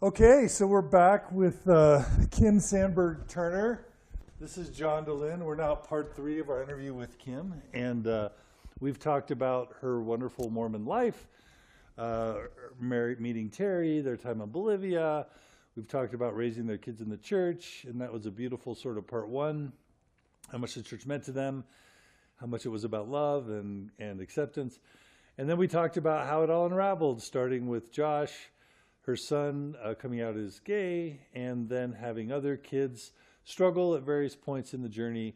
Okay, so we're back with Kim Sandberg Turner. This is John DeLynn. We're now at part 3 of our interview with Kim, and we've talked about her wonderful Mormon life, meeting Terry, their time in Bolivia. We've talked about raising their kids in the church, and that was a beautiful sort of part 1, how much the church meant to them, how much it was about love and acceptance. And then we talked about how it all unraveled, starting with Josh, her son coming out as gay, and then having other kids struggle at various points in the journey,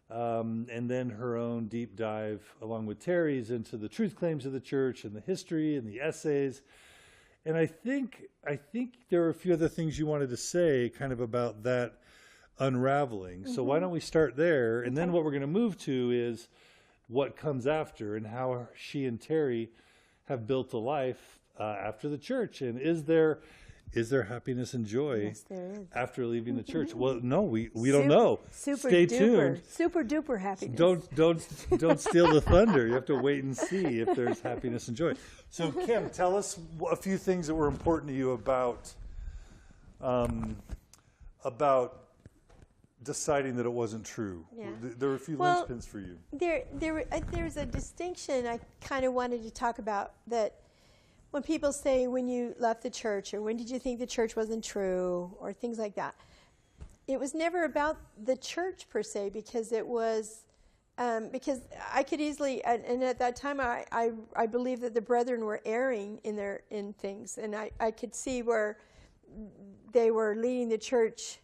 and then her own deep dive, along with Terry's, into the truth claims of the church and the history and the essays. And I think there were a few other things you wanted to say kind of about that unraveling. Mm-hmm. So why don't we start there? And then what we're going to move to is what comes after and how she and Terry have built a life after the church. And is there happiness and joy Yes, there is. after leaving the church? Well, no, we don't know. Stay tuned. Super duper happiness. Don't steal the thunder. You have to wait and see if there's happiness and joy. So Kim, tell us a few things that were important to you about deciding that it wasn't true. Yeah. There were a few linchpins for you. There's a distinction I kind of wanted to talk about, that when people say, when you left the church, or when did you think the church wasn't true, or things like that, it was never about the church per se, because it was, because I could easily, and at that time I believed that the brethren were erring in things, and I could see where they were leading the church,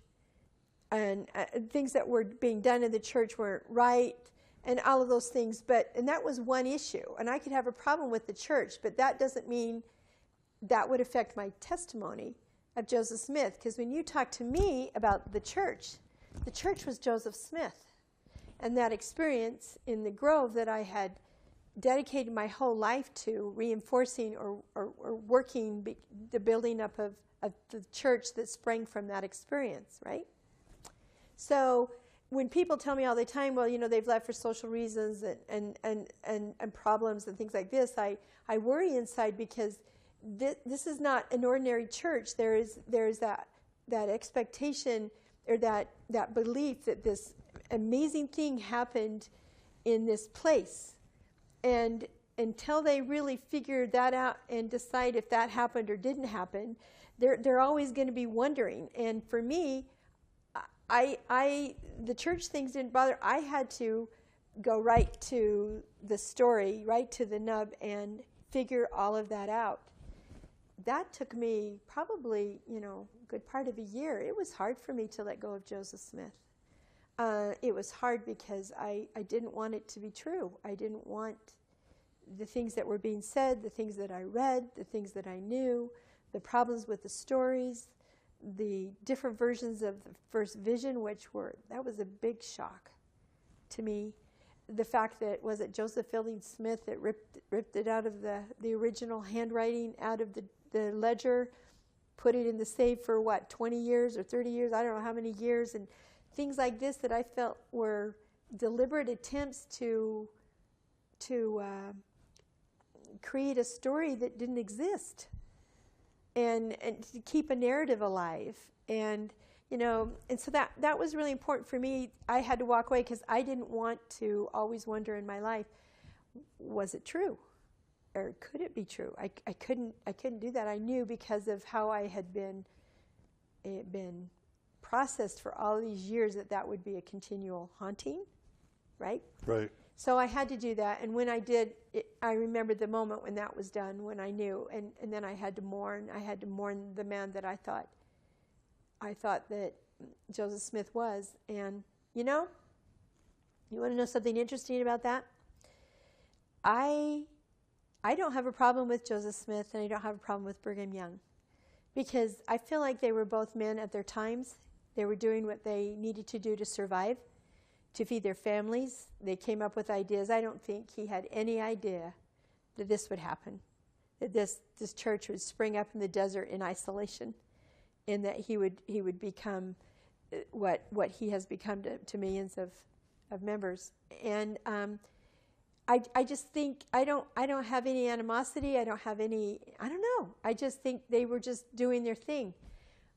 and things that were being done in the church weren't right, and all of those things. And that was one issue. And I could have a problem with the church, but that doesn't mean that would affect my testimony of Joseph Smith. Because when you talk to me about the church was Joseph Smith. And that experience in the Grove that I had dedicated my whole life to, reinforcing or working the building up of the church that sprang from that experience, right? So when people tell me all the time, well, they've left for social reasons and problems and things like this, I worry inside, because this is not an ordinary church. There's that expectation, or that belief that this amazing thing happened in this place. And until they really figure that out and decide if that happened or didn't happen, they're always going to be wondering. And for me, the church things didn't bother. I had to go right to the story, right to the nub, and figure all of that out. That took me probably, a good part of a year. It was hard for me to let go of Joseph Smith. It was hard because I didn't want it to be true. I didn't want the things that were being said, the things that I read, the things that I knew, the problems with the stories, the different versions of the first vision, that was a big shock to me. The fact that, was it Joseph Fielding Smith that ripped it out of the original handwriting out of the ledger, put it in the safe for 20 years or 30 years, I don't know how many years, and things like this that I felt were deliberate attempts to create a story that didn't exist. And to keep a narrative alive. And so that was really important for me. I had to walk away because I didn't want to always wonder in my life, was it true? Or could it be true? I couldn't do that. I knew, because of how I had been processed for all these years, that would be a continual haunting, right? Right. So I had to do that, and when I did, I remembered the moment when that was done, when I knew, and then I had to mourn. I had to mourn the man that I thought that Joseph Smith was. And you want to know something interesting about that? I don't have a problem with Joseph Smith, and I don't have a problem with Brigham Young, because I feel like they were both men at their times. They were doing what they needed to do to survive, to feed their families. They came up with ideas. I don't think he had any idea that this would happen, that this church would spring up in the desert in isolation, and that he would become what he has become to millions of members. And I just think I don't have any animosity. I don't know. I just think they were just doing their thing.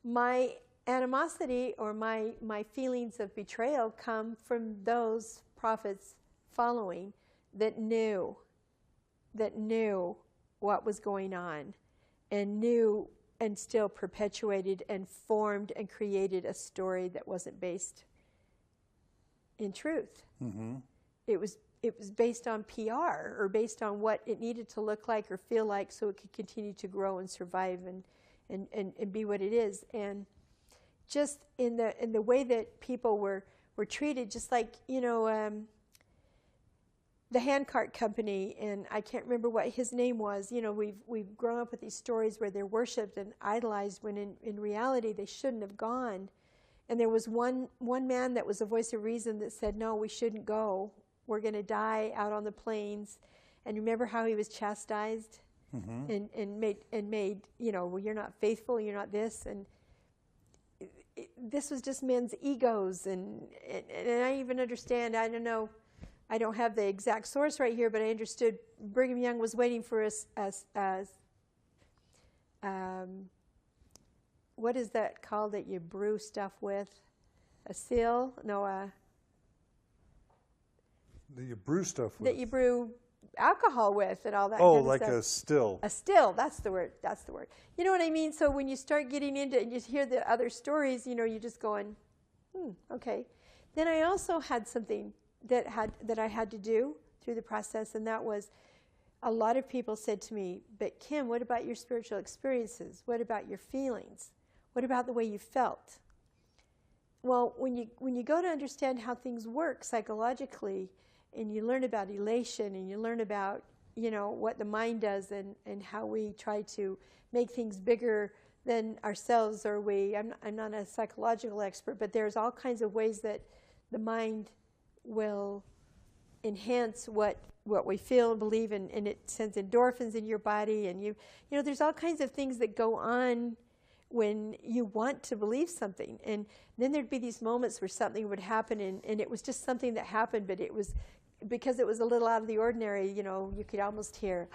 My animosity or my feelings of betrayal come from those prophets following that knew what was going on, and knew and still perpetuated and formed and created a story that wasn't based in truth. Mm-hmm. It was based on PR, or based on what it needed to look like or feel like, so it could continue to grow and survive and be what it is. And just in the way that people were treated, just like, the handcart company, and I can't remember what his name was. We've grown up with these stories where they're worshipped and idolized, when in reality they shouldn't have gone. And there was one man that was a voice of reason that said, no, we shouldn't go. We're going to die out on the plains. And remember how he was chastised, mm-hmm. and made, well, you're not faithful, you're not this. And this was just men's egos. And I even understand, I don't know, I don't have the exact source right here, but I understood Brigham Young was waiting for us, what is that called that you brew stuff with? A still? No, that you brew stuff with. That you brew alcohol with and all that kind of like stuff. A still. A still, that's the word. That's the word. You know what I mean? So when you start getting into it and you hear the other stories, you're just going, okay. Then I also had something that I had to do through the process, and that was, a lot of people said to me, but Kim, what about your spiritual experiences? What about your feelings? What about the way you felt? Well, when you go to understand how things work psychologically, and you learn about elation, and you learn about, what the mind does, and how we try to make things bigger than ourselves, or I'm not a psychological expert, but there's all kinds of ways that the mind will enhance what we feel and believe, and it sends endorphins in your body, and there's all kinds of things that go on when you want to believe something. And then there'd be these moments where something would happen, and it was just something that happened, but it was because it was a little out of the ordinary. You could almost hear,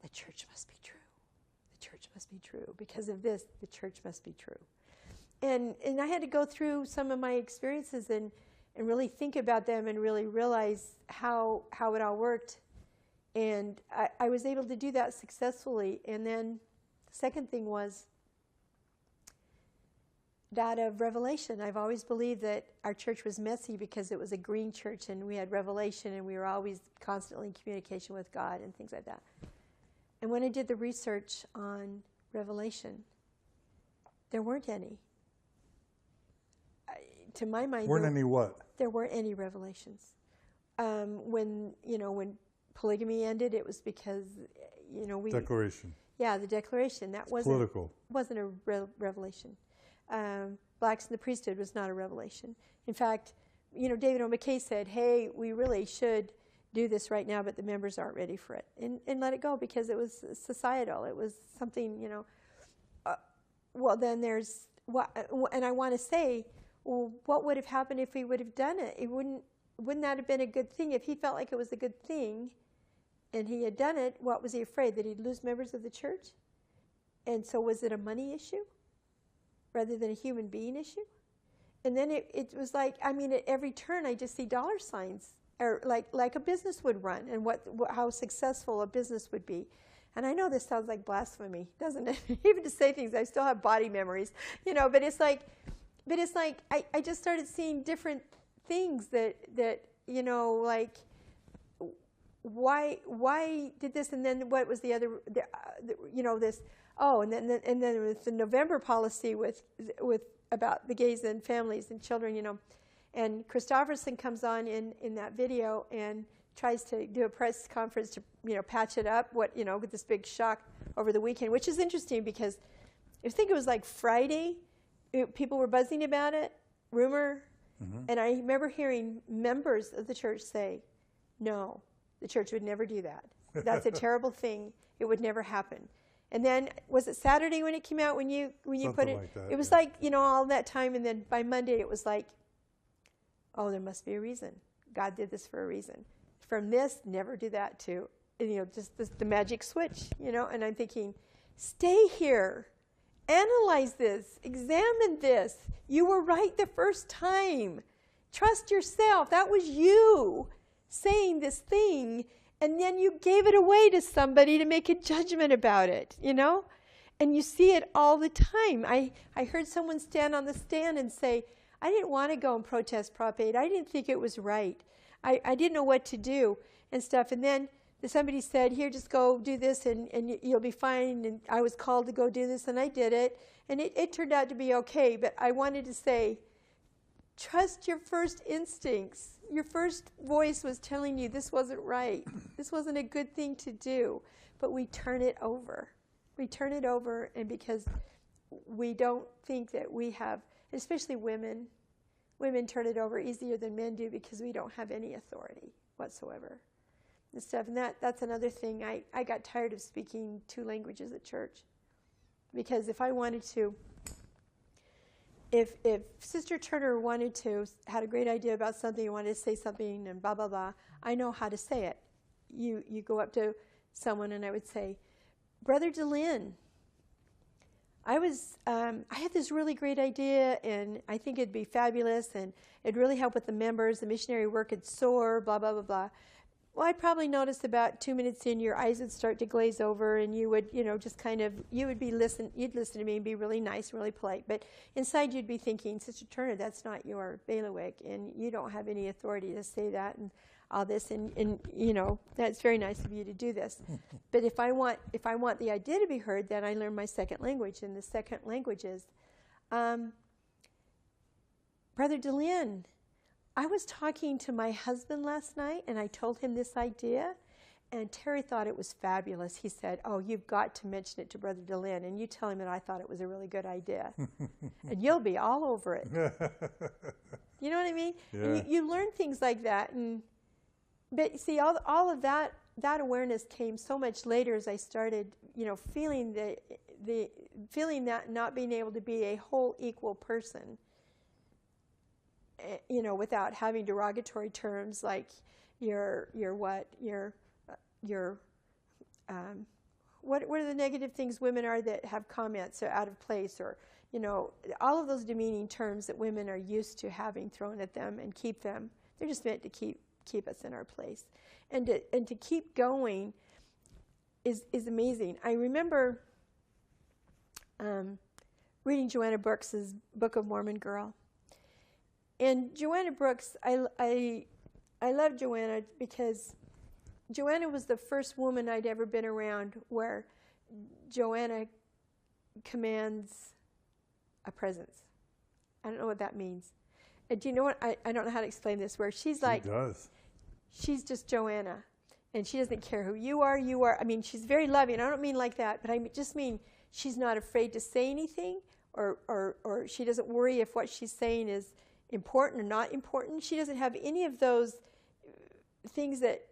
the church must be true. The church must be true. Because of this, the church must be true. And I had to go through some of my experiences and really think about them, and really realize how it all worked. And I was able to do that successfully. And then the second thing was that of revelation. I've always believed that our church was messy because it was a green church, and we had revelation, and we were always constantly in communication with God and things like that. And when I did the research on revelation, there weren't any. To my mind, weren't any what? There weren't any revelations. When polygamy ended, it was because we Declaration. Yeah, the Declaration. That wasn't political. Wasn't a revelation. Blacks in the priesthood was not a revelation. In fact, David O. McKay said, "Hey, we really should do this right now, but the members aren't ready for it," and let it go, because it was societal. It was something, well, then there's what, and I want to say, well, what would have happened if we would have done it? Wouldn't that have been a good thing? If he felt like it was a good thing and he had done it, what was he afraid? That he'd lose members of the church? And so was it a money issue rather than a human being issue? And then it was like, at every turn I just see dollar signs, or like a business would run, and how successful a business would be. And I know this sounds like blasphemy, doesn't it? Even to say things, I still have body memories, but it's like I just started seeing different things that like, why did this, and then what was the other, this, and then with the November policy with about the gays and families and children, and Christofferson comes on in that video and tries to do a press conference to patch it up, with this big shock over the weekend, which is interesting because I think it was like Friday. People were buzzing about it, rumor, and I remember hearing members of the church say, no, the church would never do that. That's a terrible thing. It would never happen. And then, was it Saturday when it came out, when you put it? Like that, it was like, all that time, and then by Monday it was like, oh, there must be a reason. God did this for a reason. From this, never do that, to, just the magic switch, and I'm thinking, Stay here. Analyze this. Examine this. You were right the first time. Trust yourself. That was you saying this thing, and then you gave it away to somebody to make a judgment about it, you know? And you see it all the time. I heard someone stand on the stand and say, I didn't want to go and protest Prop 8. I didn't think it was right. I didn't know what to do and stuff. And then somebody said, here, just go do this and you'll be fine. And I was called to go do this, and I did it. And it turned out to be okay. But I wanted to say, trust your first instincts. Your first voice was telling you this wasn't right. This wasn't a good thing to do. But we turn it over. We turn it over, and because we don't think that we have, especially women turn it over easier than men do because we don't have any authority whatsoever. And stuff. And that's another thing. I got tired of speaking 2 languages at church, because if I wanted to, if Sister Turner had a great idea about something, wanted to say something and blah, blah, blah, I know how to say it. You go up to someone and I would say, Brother DeLynn, I had this really great idea, and I think it'd be fabulous, and it'd really help with the members. The missionary work would soar, blah, blah, blah, blah. Well, I'd probably notice about 2 minutes in, your eyes would start to glaze over, and you would, just kind of, you'd listen to me and be really nice and really polite. But inside you'd be thinking, Sister Turner, that's not your bailiwick, and you don't have any authority to say that, and all this, and that's very nice of you to do this. But if I want the idea to be heard, then I learn my second language, and the second language is, Brother DeLynn, I was talking to my husband last night, and I told him this idea, and Terry thought it was fabulous. He said, oh, you've got to mention it to Brother DeLynn, and you tell him that I thought it was a really good idea. And you'll be all over it. You know what I mean? Yeah. And you learn things like that, but see, all of that awareness came so much later as I started, feeling that not being able to be a whole equal person, without having derogatory terms like what are the negative things women are that have comments or out of place, or all of those demeaning terms that women are used to having thrown at them and keep them. They're just meant to keep us in our place, and to keep going is amazing. I remember reading Joanna Brooks's Book of Mormon Girl, and Joanna Brooks, I love Joanna because Joanna was the first woman I'd ever been around where Joanna commands a presence. I don't know what that means. Do you know what? I don't know how to explain this. Where she's like, she does. She's just Joanna, and she doesn't care who you are. I mean, she's very loving. I don't mean like that, but I just mean she's not afraid to say anything, or she doesn't worry if what she's saying is important or not important. She doesn't have any of those things that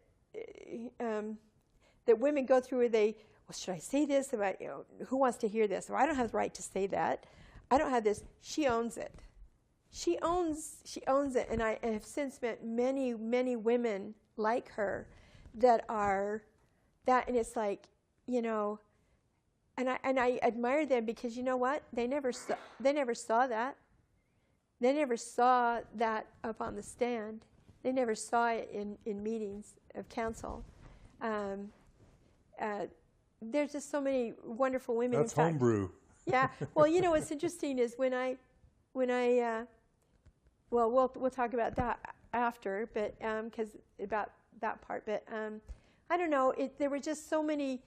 women go through where they, well, should I say this about, who wants to hear this? Or I don't have the right to say that. I don't have this. She owns it. She owns it, and I have since met many, many women like her that are that, and it's like, and I admire them because you know what? They never saw that. They never saw that up on the stand. They never saw it in meetings of council. There's just so many wonderful women. That's homebrew. Yeah. Well, what's interesting is when I well, we'll talk about that after, but because about that part. But I don't know. There were just so many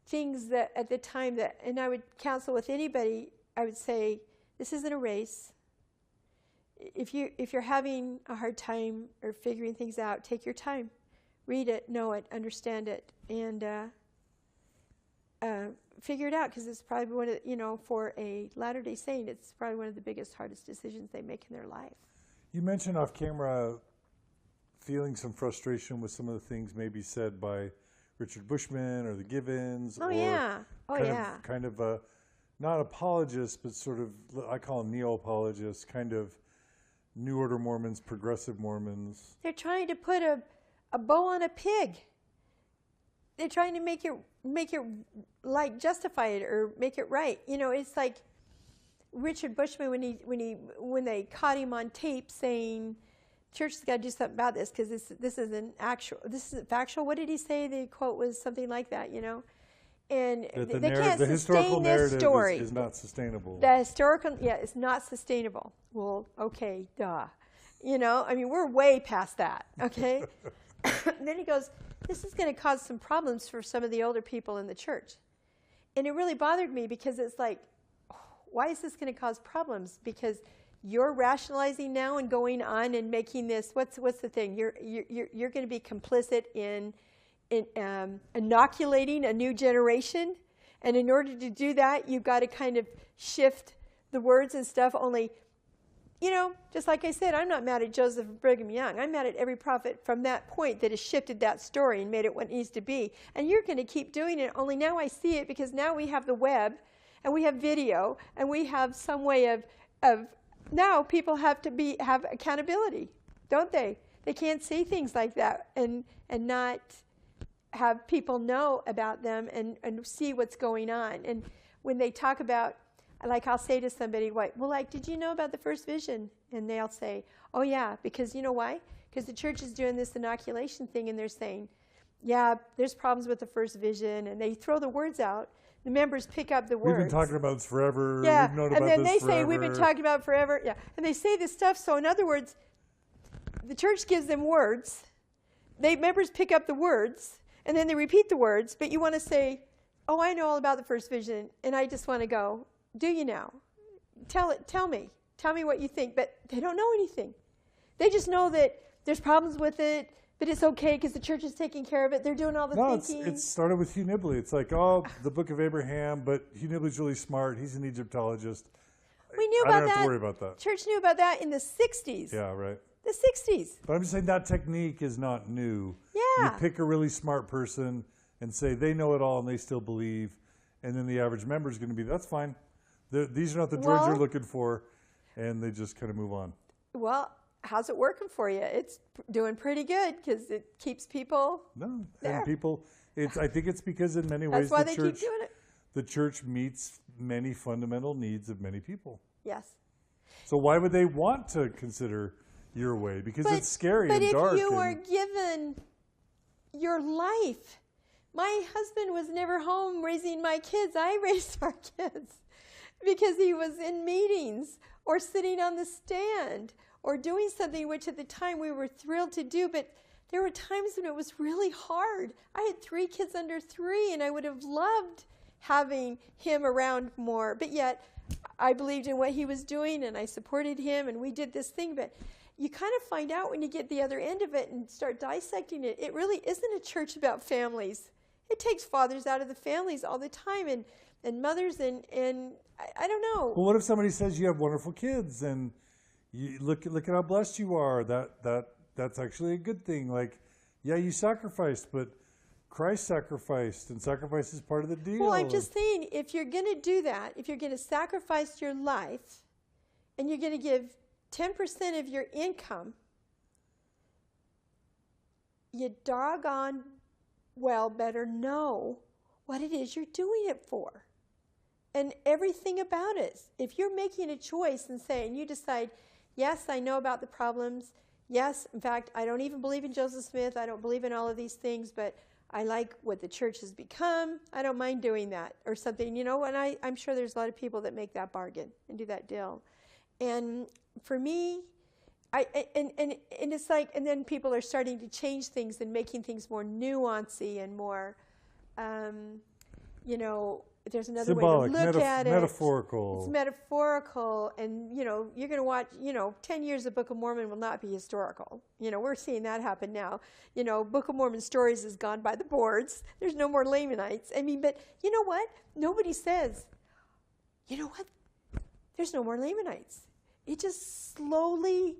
things that at the time and I would counsel with anybody. I would say, this isn't a race. If you're having a hard time or figuring things out, take your time, read it, know it, understand it, and figure it out, because it's probably one of for a Latter-day Saint, it's probably one of the biggest, hardest decisions they make in their life. You mentioned off camera feeling some frustration with some of the things maybe said by Richard Bushman or the Givens. Oh, yeah. Oh, yeah. Kind of not apologists, but sort of, I call them neo-apologists, kind of New Order Mormons, progressive Mormons. They're trying to put a bow on a pig. they're trying to make it like justify it or make it right. You know, it's like Richard Bushman when they caught him on tape saying, "Church has got to do something about this because this isn't factual." What did he say? The quote was something like that, you know. And they can't sustain this story. Is not sustainable. The historical, it's not sustainable. Well, okay, duh. You know, I mean, we're way past that, okay? And then he goes, this is going to cause some problems for some of the older people in the church. And it really bothered me because it's like, why is this going to cause problems? Because you're rationalizing now and going on and making this, what's the thing? You're going to be complicit in inoculating a new generation. And in order to do that, you've got to kind of shift the words and stuff. Only, you know, just like I said, I'm not mad at Joseph and Brigham Young. I'm mad at every prophet from that point that has shifted that story and made it what it needs to be. And you're going to keep doing it. Only now I see it because now we have the web and we have video and we have some way of now people have to have accountability, don't they? They can't say things like that and not have people know about them and see what's going on. And when they talk about, like I'll say to somebody, well, like, did you know about the first vision? And they'll say, oh, yeah, because you know why? Because the church is doing this inoculation thing, and they're saying, yeah, there's problems with the first vision, and they throw the words out. The members pick up the words. We've been talking about this forever. Yeah, We've known and about then this they forever. say, we've been talking about it forever. Yeah, and they say this stuff. So in other words, the church gives them words. Members pick up the words, and then they repeat the words. But you want to say, oh, I know all about the first vision, and I just want to go, do you now? Tell me what you think. But they don't know anything. They just know that there's problems with it, but it's okay because the church is taking care of it. They're doing all the thinking. No, it started with Hugh Nibley. It's like, oh, the Book of Abraham, but Hugh Nibley's really smart. He's an Egyptologist. We knew about I don't have that. to worry about that. Church knew about that in the 60s. Yeah, right. The 60s. But I'm just saying that technique is not new. Yeah. You pick a really smart person and say they know it all and they still believe, and then the average member is going to be, that's fine. These are not the droids you're looking for, and they just kind of move on. Well, how's it working for you? It's doing pretty good because it keeps people there. And people, I think it's because in many ways That's why they keep doing it. The church meets many fundamental needs of many people. Yes. So why would they want to consider your way? Because it's scary and dark. But if you are given your life, my husband was never home raising my kids. I raised our kids because he was in meetings or sitting on the stand or doing something which at the time we were thrilled to do, but there were times when it was really hard. I had 3 kids under 3, and I would have loved having him around more, but yet I believed in what he was doing, and I supported him, and we did this thing, but you kind of find out when you get the other end of it and start dissecting it, it really isn't a church about families. It takes fathers out of the families all the time, and mothers, and I don't know. Well, what if somebody says you have wonderful kids, and you look at how blessed you are? That's actually a good thing. Like, yeah, you sacrificed, but Christ sacrificed, and sacrifice is part of the deal. Well, I'm just saying, if you're going to do that, if you're going to sacrifice your life, and you're going to give 10% of your income, you doggone well better know what it is you're doing it for. And everything about it. If you're making a choice and saying, you decide, yes, I know about the problems. Yes, in fact, I don't even believe in Joseph Smith. I don't believe in all of these things, but I like what the church has become. I don't mind doing that or something, you know, and I'm sure there's a lot of people that make that bargain and do that deal. And for me, and it's like, and then people are starting to change things and making things more nuancy and more, you know, there's another symbolic, way to look at it. Metaphorical. It's metaphorical, and, you know, you're going to watch, 10 years of Book of Mormon will not be historical. You know, we're seeing that happen now. You know, Book of Mormon Stories is gone by the boards. There's no more Lamanites. I mean, but you know what? Nobody says, you know what? There's no more Lamanites. It just slowly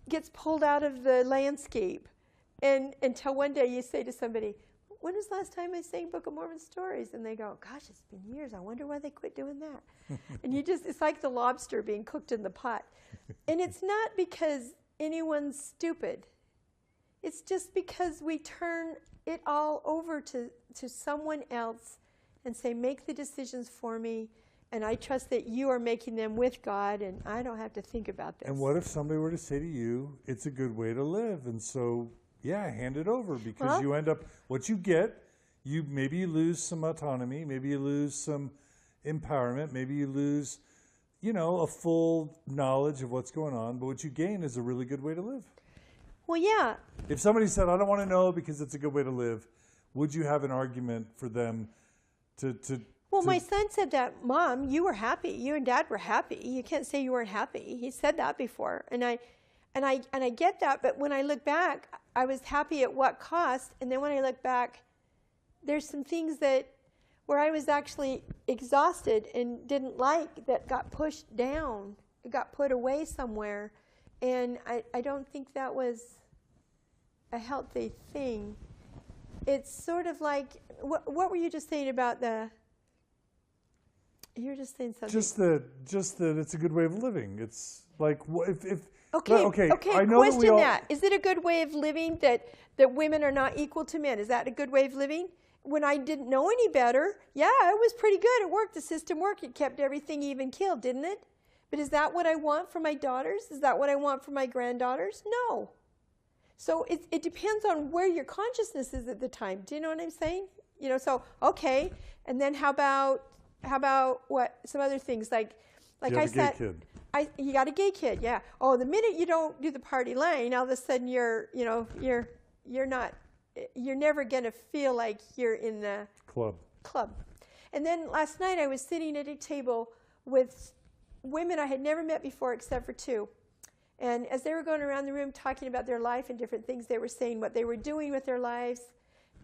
gets pulled out of the landscape, and until one day you say to somebody, when was the last time I sang Book of Mormon Stories? And they go, gosh, it's been years. I wonder why they quit doing that. And it's like the lobster being cooked in the pot. And it's not because anyone's stupid. It's just because we turn it all over to to someone else and say, make the decisions for me, and I trust that you are making them with God, and I don't have to think about this. And what if somebody were to say to you, it's a good way to live, and so, yeah, hand it over, because you end up, what you get, maybe you lose some autonomy, maybe you lose some empowerment, maybe you lose, a full knowledge of what's going on, but what you gain is a really good way to live. Well, yeah. If somebody said, I don't want to know because it's a good way to live, would you have an argument for them to Well, my son said that, Mom, you were happy. You and Dad were happy. You can't say you weren't happy. He said that before. And I get that, but when I look back, I was happy at what cost? And then when I look back, there's some things where I was actually exhausted and didn't like that got pushed down. It got put away somewhere. And I don't think that was a healthy thing. It's sort of like, what were you just saying about you were just saying something. Just that it's a good way of living. It's like, if Okay, I know question that. Is it a good way of living that women are not equal to men? Is that a good way of living? When I didn't know any better, yeah, it was pretty good. It worked. The system worked. It kept everything even keeled, didn't it? But is that what I want for my daughters? Is that what I want for my granddaughters? No. So it depends on where your consciousness is at the time. Do you know what I'm saying? So, okay. And then how about what, some other things like I said, you got a gay kid, yeah. Oh, the minute you don't do the party line, all of a sudden you're never going to feel like you're in the club. And then last night I was sitting at a table with women I had never met before except for two. And as they were going around the room talking about their life and different things, they were saying what they were doing with their lives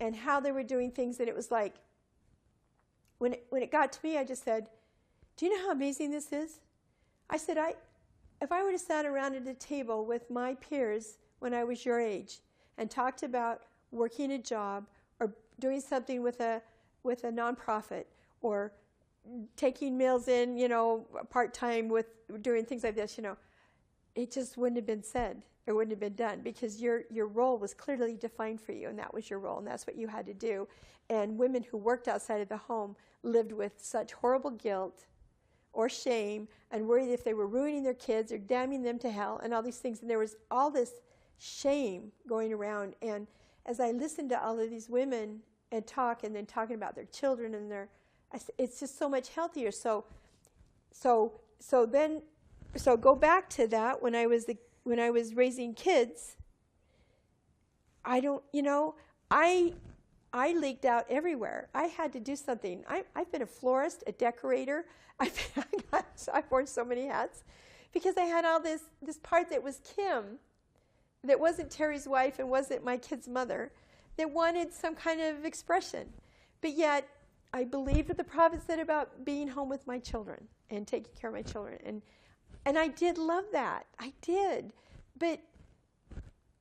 and how they were doing things. And it was like, when it got to me, I just said, do you know how amazing this is? I said, if I would have sat around at a table with my peers when I was your age and talked about working a job or doing something with a nonprofit or taking meals in, part-time with doing things like this, it just wouldn't have been said. It wouldn't have been done because your role was clearly defined for you, and that was your role, and that's what you had to do. And women who worked outside of the home lived with such horrible guilt or shame and worried if they were ruining their kids or damning them to hell and all these things. And there was all this shame going around. And as I listened to all of these women and talk, and then talking about their children and it's just so much healthier. So go back to that. When I was raising kids, I leaked out everywhere. I had to do something. I've been a florist, a decorator. I've worn so many hats because I had all this part that was Kim, that wasn't Terry's wife and wasn't my kid's mother, that wanted some kind of expression. But yet, I believed what the prophet said about being home with my children and taking care of my children. And I did love that. I did. But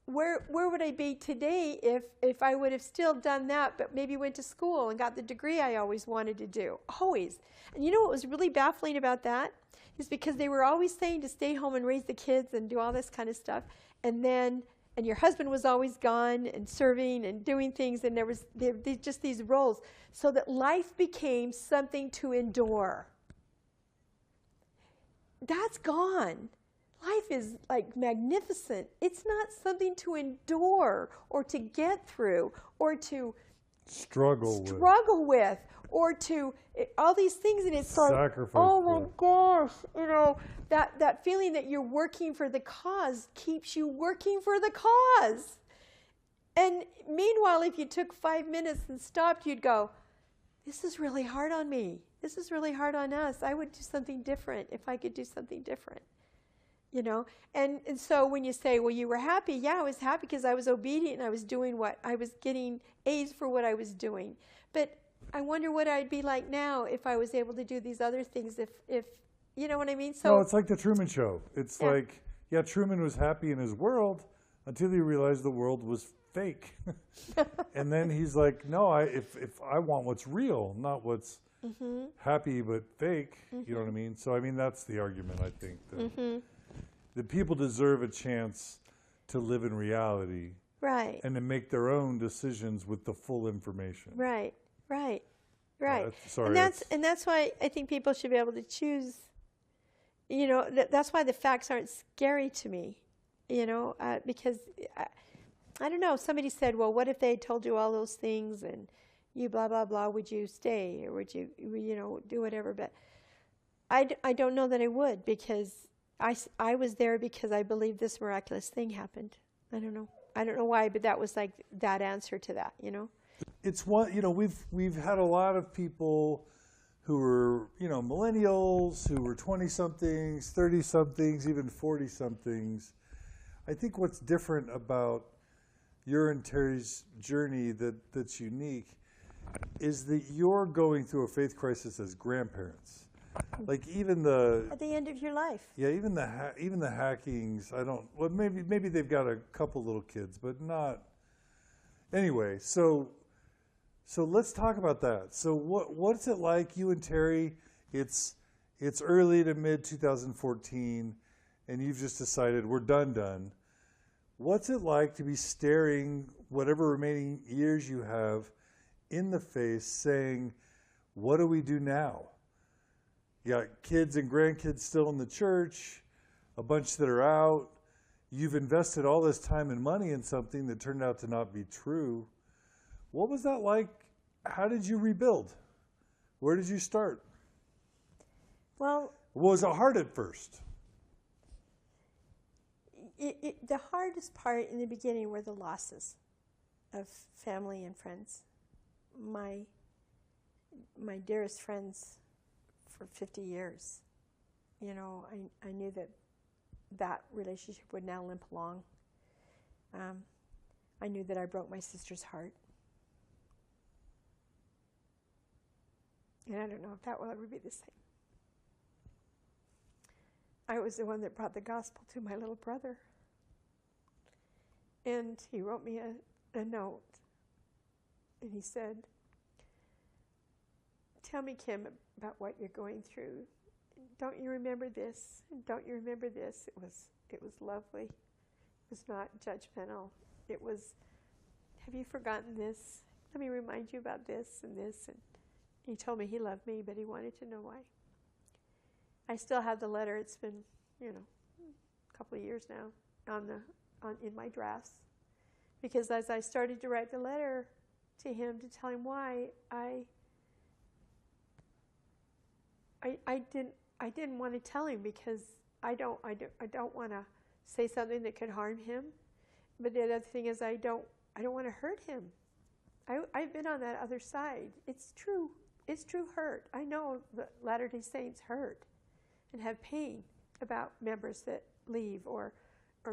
where would I be today if I would have still done that, but maybe went to school and got the degree I always wanted to do? Always. And you know what was really baffling about that? Is because they were always saying to stay home and raise the kids and do all this kind of stuff. And your husband was always gone and serving and doing things, and there was just these roles. So that life became something to endure. That's gone. Life is like magnificent. It's not something to endure or to get through or to struggle with or to all these things. And it's like, oh my gosh, that feeling that you're working for the cause keeps you working for the cause. And meanwhile, if you took 5 minutes and stopped, you'd go, this is really hard on me. This is really hard on us. I would do something different if I could do something different. And so when you say, well, you were happy, yeah, I was happy because I was obedient and I was doing what I was getting A's for what I was doing. But I wonder what I'd be like now if I was able to do these other things. If you know what I mean? So it's like the Truman Show. It's like, Truman was happy in his world until he realized the world was fake, and then he's like, no, if I want what's real, not what's happy but fake. You know what I mean? So I mean that's the argument. I think that. That people deserve a chance to live in reality Right. and then make their own decisions with the full information. Right. Right. Right. Sorry, and that's why I think people should be able to choose. That's why the facts aren't scary to me. Because I don't know. Somebody said, "Well, what if they had told you all those things and you blah blah blah? Would you stay or would you do whatever?" But I don't know that I would, because I was there because I believed this miraculous thing happened. I don't know why, but that was like that answer to that. It's one, we've had a lot of people who were, millennials, who were 20-somethings, 30-somethings, even 40-somethings. I think what's different about your and Terry's journey that's unique is that you're going through a faith crisis as grandparents. Like even at the end of your life. Yeah, even the Hackings. Well, maybe they've got a couple little kids, but not. Anyway, so let's talk about that. So what's it like, you and Terry? It's early to mid 2014, and you've just decided we're done. What's it like to be staring whatever remaining years you have in the face, saying, "What do we do now?" You got kids and grandkids still in the church, a bunch that are out. You've invested all this time and money in something that turned out to not be true. What was that like? How did you rebuild? Where did you start? Well, was it hard at first? The hardest part in the beginning were the losses of family and friends. My dearest friends for 50 years. I knew that relationship would now limp along. I knew that I broke my sister's heart. And I don't know if that will ever be the same. I was the one that brought the gospel to my little brother. And he wrote me a note. And he said, "Tell me, Kim, about what you're going through. Don't you remember this? Don't you remember this?" It was lovely. It was not judgmental. It was, "Have you forgotten this? Let me remind you about this and this." And he told me he loved me, but he wanted to know why. I still have the letter. It's been, a couple of years now in my drafts. Because as I started to write the letter to him to tell him why, I didn't want to tell him, because I don't want to say something that could harm him. But the other thing is I don't want to hurt him. I've been on that other side. It's true. It's true hurt. I know the Latter-day Saints hurt and have pain about members that leave or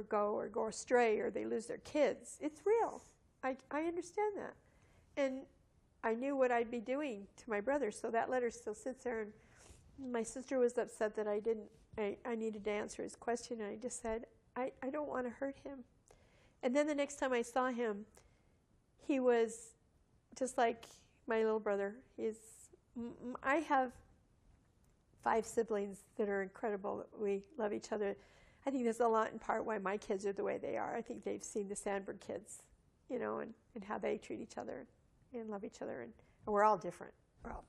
go astray, or they lose their kids. It's real. I understand that. And I knew what I'd be doing to my brother, so that letter still sits there. And my sister was upset that I needed to answer his question, and I just said, I don't want to hurt him. And then the next time I saw him, he was just like my little brother. I have 5 siblings that are incredible. We love each other. I think there's a lot in part why my kids are the way they are. I think they've seen the Sandberg kids, and how they treat each other and love each other. And we're all different. We're all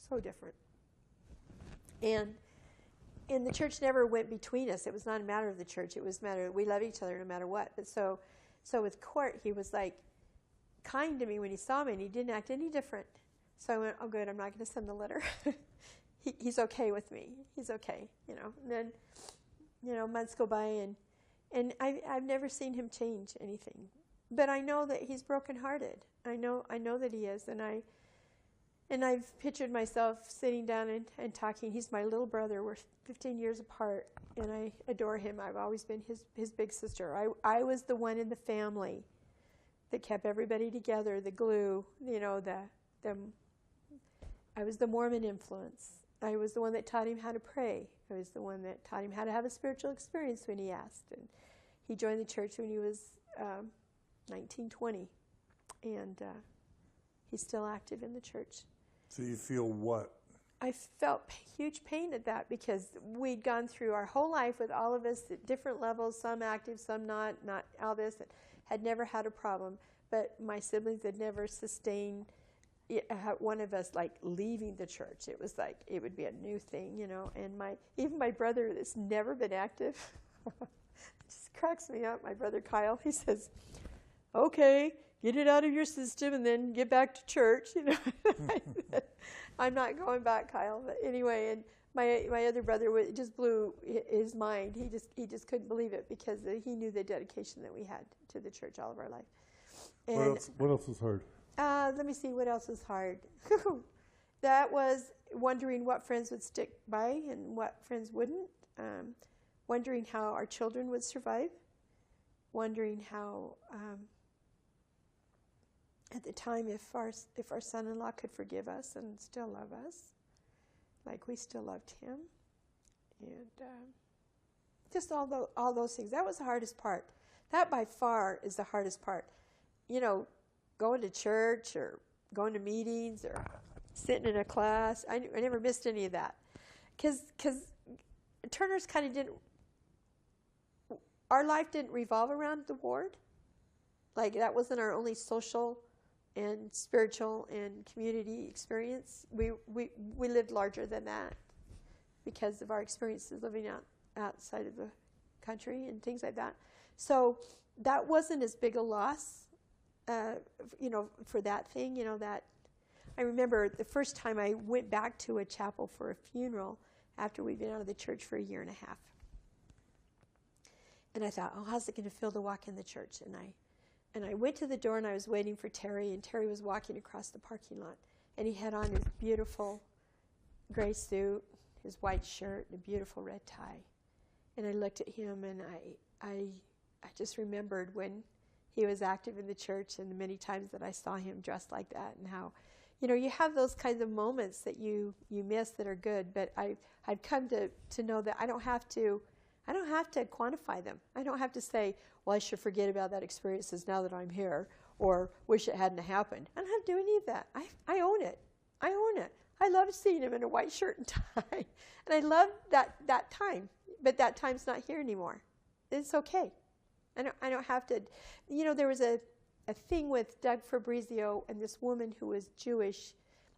so different. And the church never went between us. It was not a matter of the church. It was a matter of we love each other no matter what. But so with Court, he was like kind to me when he saw me, and he didn't act any different. So I went, "Oh, good, I'm not going to send the letter." He's okay with me. He's okay, And then, months go by, and I've never seen him change anything. But I know that he's brokenhearted. I know that he is, and I've pictured myself sitting down and talking. He's my little brother. We're 15 years apart, and I adore him. I've always been his big sister. I was the one in the family that kept everybody together, the glue, I was the Mormon influence. I was the one that taught him how to pray. I was the one that taught him how to have a spiritual experience when he asked. And he joined the church when he was 19, 20. And he's still active in the church. So you feel what? I felt huge pain at that because we'd gone through our whole life with all of us at different levels, some active, some not all this, and had never had a problem. But my siblings had never sustained one of us like leaving the church. It was like it would be a new thing, you know. And even my brother that's never been active, it just cracks me up. My brother Kyle, he says, "Okay, get it out of your system and then get back to church," you know. I'm not going back, Kyle. But anyway, and my other brother, it just blew his mind. He just couldn't believe it because he knew the dedication that we had to the church all of our life. And What else was hard? let me see what else was hard. That was wondering what friends would stick by and what friends wouldn't. Wondering how our children would survive. Wondering how, at the time, if our son-in-law could forgive us and still love us, like we still loved him, and just all those things. That was the hardest part. That by far is the hardest part. You know, going to church or going to meetings or sitting in a class. I never missed any of that. Because Turner's kind of didn't, our life didn't revolve around the ward. Like that wasn't our only social and spiritual and community experience. We lived larger than that because of our experiences living outside of the country and things like that. So that wasn't as big a loss. For that thing, that I remember the first time I went back to a chapel for a funeral after we'd been out of the church for a year and a half. And I thought, oh, how's it going to feel to walk in the church? And I went to the door and I was waiting for Terry, and Terry was walking across the parking lot. And he had on his beautiful gray suit, his white shirt, and a beautiful red tie. And I looked at him and I just remembered when he was active in the church and the many times that I saw him dressed like that, and how, you have those kinds of moments that you miss that are good. But I've come to know that I don't have to quantify them. I don't have to say, well, I should forget about that experiences now that I'm here, or wish it hadn't happened. I don't have to do any of that. I own it. I own it. I love seeing him in a white shirt and tie, and I love that time. But that time's not here anymore. It's okay. I don't have to. There was a thing with Doug Fabrizio and this woman who was Jewish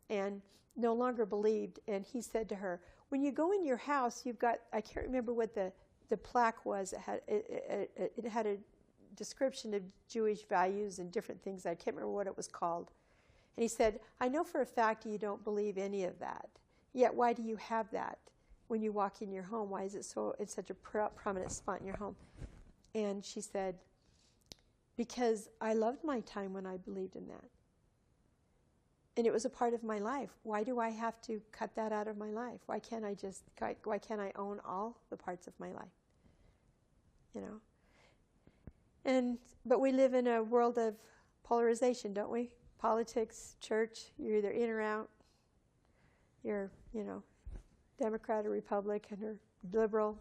and no longer believed. And he said to her, when you go in your house, you've got, I can't remember what the plaque was. It had a description of Jewish values and different things. I can't remember what it was called. And he said, I know for a fact you don't believe any of that. Yet why do you have that when you walk in your home? Why is it it's such a prominent spot in your home? And she said, because I loved my time when I believed in that. And it was a part of my life. Why do I have to cut that out of my life? Why can't I own all the parts of my life? But we live in a world of polarization, don't we? Politics, church, you're either in or out. You're, Democrat or Republican or liberal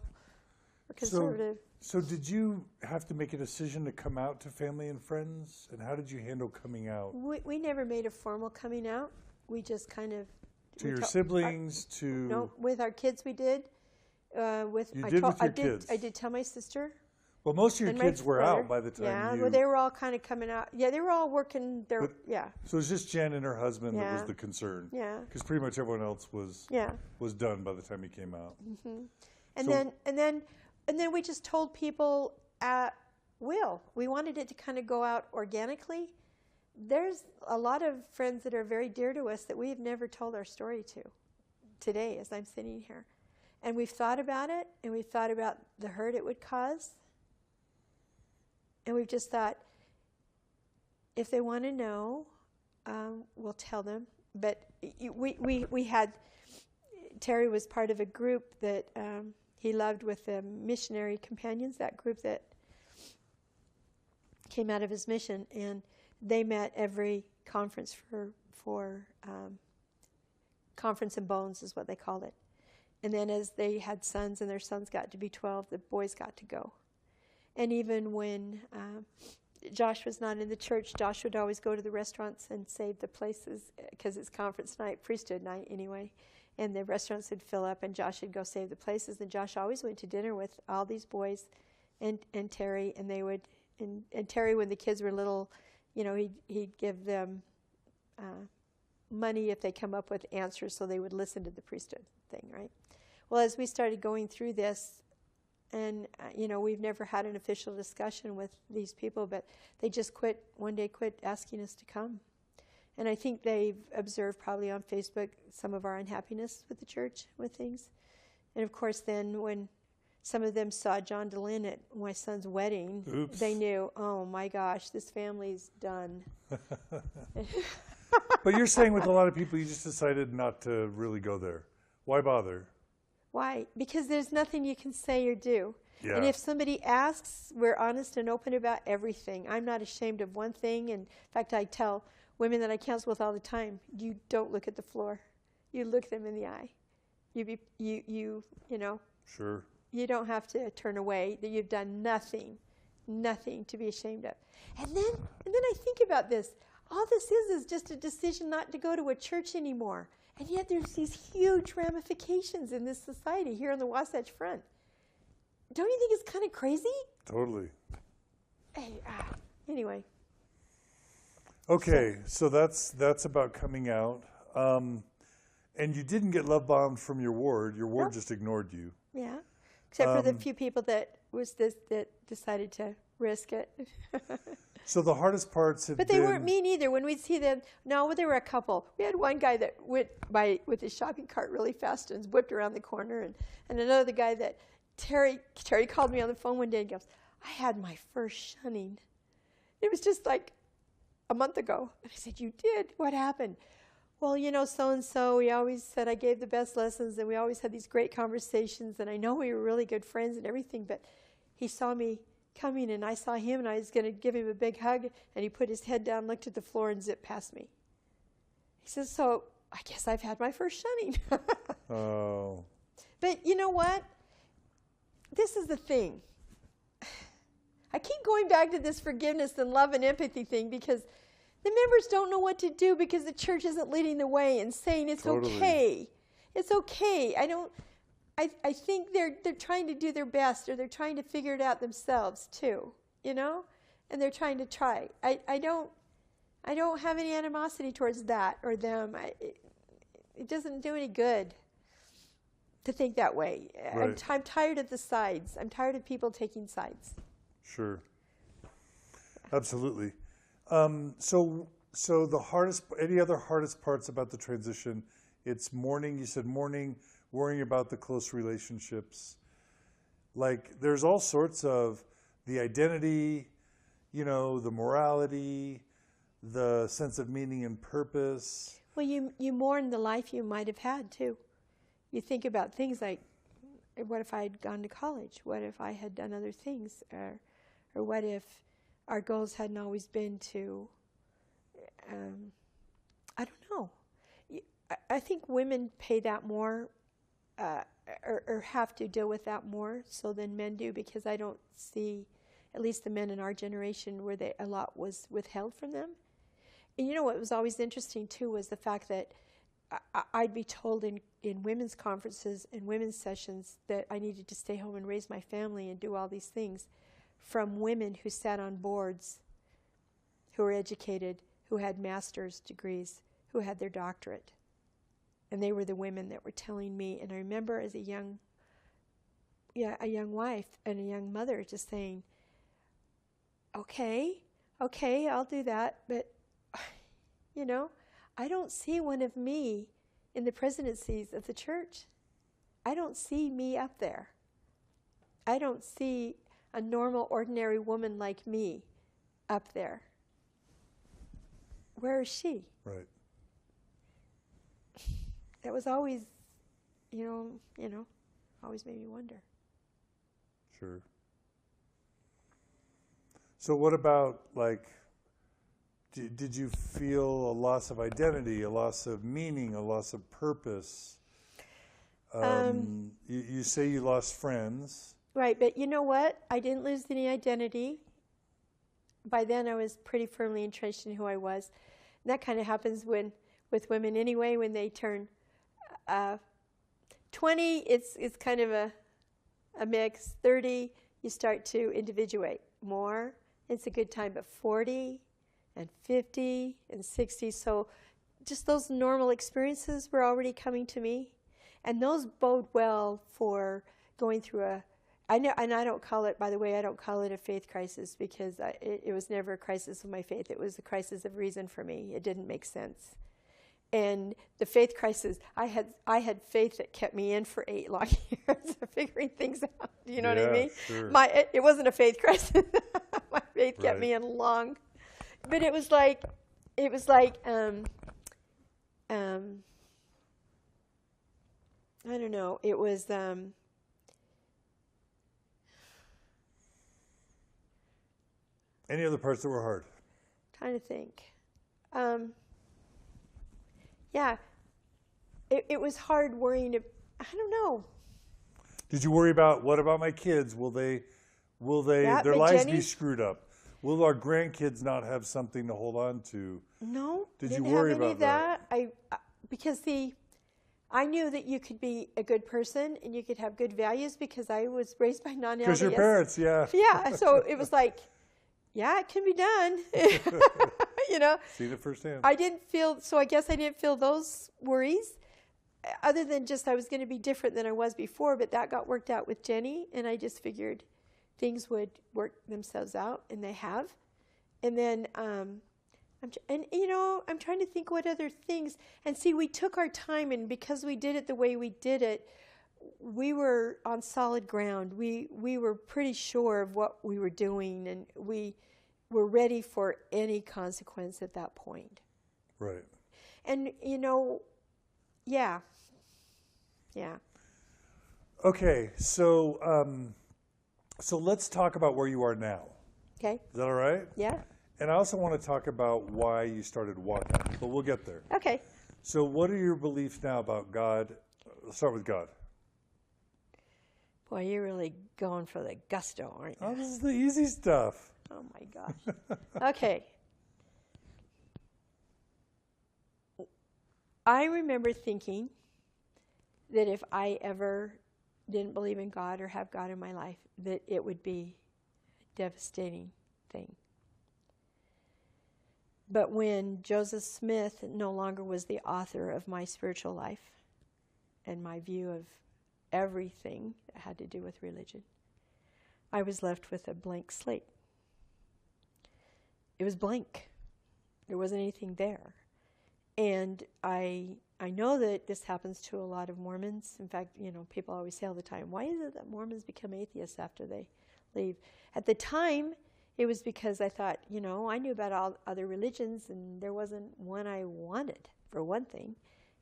or conservative. So did you have to make a decision to come out to family and friends? And how did you handle coming out? We never made a formal coming out. We just kind of... To your siblings, No, with our kids we did. With your kids? I did tell my sister. Well, most of your kids were out by the time well, they were all kind of coming out. Yeah, they were all working. So it was just Jen and her husband that was the concern. Yeah. Because pretty much everyone else was done by the time he came out. Mm-hmm. And then we just told people at will. We wanted it to kind of go out organically. There's a lot of friends that are very dear to us that we have never told our story to today as I'm sitting here. And we've thought about it, and we've thought about the hurt it would cause. And we've just thought, if they want to know, we'll tell them. But we had, Terry was part of a group that he loved with the missionary companions, that group that came out of his mission. And they met every conference for Conference and Bones is what they called it. And then as they had sons and their sons got to be 12, the boys got to go. And even when Josh was not in the church, Josh would always go to the restaurants and save the places because it's conference night, priesthood night anyway. and the restaurants would fill up, and Josh would go save the places. And Josh always went to dinner with all these boys and Terry, and they would, and Terry, when the kids were little, he'd give them money if they come up with answers, so they would listen to the priesthood thing, right? Well, as we started going through this, and we've never had an official discussion with these people, but they just one day quit asking us to come. And I think they've observed probably on Facebook some of our unhappiness with the church, with things. And of course, then when some of them saw John DeLynn at my son's wedding, Oops. They knew, oh my gosh, this family's done. But you're saying with a lot of people, you just decided not to really go there. Why bother? Why? Because there's nothing you can say or do. Yeah. And if somebody asks, we're honest and open about everything. I'm not ashamed of one thing. And in fact, I tell women that I counsel with all the time, you don't look at the floor. You look them in the eye. Sure. You don't have to turn away. That you've done nothing to be ashamed of. And then I think about this. All this is just a decision not to go to a church anymore. And yet there's these huge ramifications in this society here on the Wasatch Front. Don't you think it's kind of crazy? Totally. Anyway. Okay, so that's about coming out. And you didn't get love bombed from your ward. Your ward just ignored you. Yeah. Except for the few people that decided to risk it. So the hardest parts have But they weren't mean either. When we'd see them, no, there were a couple. We had one guy that went by with his shopping cart really fast and whipped around the corner, and another guy that Terry called me on the phone one day and goes, I had my first shunning. It was just like a month ago. And I said, you did? What happened? Well, so-and-so, we always said I gave the best lessons, and we always had these great conversations, and I know we were really good friends and everything, but he saw me coming, and I saw him, and I was going to give him a big hug, and he put his head down, looked at the floor, and zipped past me. He says, so I guess I've had my first shunning. Oh. But you know what? This is the thing. I keep going back to this forgiveness and love and empathy thing because the members don't know what to do because the church isn't leading the way and saying it's okay. It's okay. I think they're trying to do their best, or they're trying to figure it out themselves too, and they're trying to try. I don't have any animosity towards that or them. It doesn't do any good to think that way. Right. I'm tired of the sides. I'm tired of people taking sides. Sure. Absolutely. So the any other hardest parts about the transition? It's mourning. You said mourning, worrying about the close relationships. Like there's all sorts of the identity, the morality, the sense of meaning and purpose. Well, you mourn the life you might have had too. You think about things like, what if I had gone to college? What if I had done other things? Or what if our goals hadn't always been to, I don't know. I think women pay that more or have to deal with that more so than men do, because I don't see, at least the men in our generation, where a lot was withheld from them. And what was always interesting too was the fact that I'd be told in women's conferences and women's sessions that I needed to stay home and raise my family and do all these things from women who sat on boards, who were educated, who had master's degrees, who had their doctorate. And they were the women that were telling me. And I remember as a young wife and a young mother just saying, okay, I'll do that. But, I don't see one of me in the presidencies of the church. I don't see me up there. I don't see a normal, ordinary woman like me up there. Where is she? Right. That was always, always made me wonder. Sure. So what about, did you feel a loss of identity, a loss of meaning, a loss of purpose? You say you lost friends. Right, but you know what? I didn't lose any identity. By then, I was pretty firmly entrenched in who I was. And that kind of happens with women anyway, when they turn 20, it's kind of a mix. 30, you start to individuate more. It's a good time. But 40 and 50 and 60, so just those normal experiences were already coming to me. And those bode well for going through I don't call it, by the way, I don't call it a faith crisis, because it was never a crisis of my faith. It was a crisis of reason for me. It didn't make sense. And the faith crisis, I had faith that kept me in for 8 long years of figuring things out. You know what I mean? Sure. It wasn't a faith crisis. My faith kept me in long. But it was like I don't know. It was Any other parts that were hard? trying to think. Yeah, it was hard worrying. I don't know. Did you worry about, what about my kids? Will their lives be screwed up? Will our grandkids not have something to hold on to? No. Did you worry have any about of that? Because I knew that you could be a good person and you could have good values, because I was raised by non-LDS. Because your parents, yeah. Yeah, so it was like, yeah, it can be done. You know? Seen it firsthand. I guess I didn't feel those worries, other than just I was going to be different than I was before, but that got worked out with Jenny, and I just figured things would work themselves out, and they have. And then, I'm trying to think what other things, and see, we took our time, and because we did it the way we did it, we were on solid ground. We were pretty sure of what we were doing, and we were ready for any consequence at that point. Right. And, yeah. Okay, so let's talk about where you are now. Okay. Is that all right? Yeah. And I also want to talk about why you started walking, but we'll get there. Okay. So what are your beliefs now about God? Let's start with God. Boy, you're really going for the gusto, aren't you? Oh, this is the easy stuff. Oh, my gosh. Okay. I remember thinking that if I ever didn't believe in God or have God in my life, that it would be a devastating thing. But when Joseph Smith no longer was the author of my spiritual life and my view of everything that had to do with religion, I was left with a blank slate. It was blank. There wasn't anything there. And I know that this happens to a lot of Mormons. In fact, people always say all the time, why is it that Mormons become atheists after they leave? At the time, it was because I thought, I knew about all other religions, and there wasn't one I wanted, for one thing.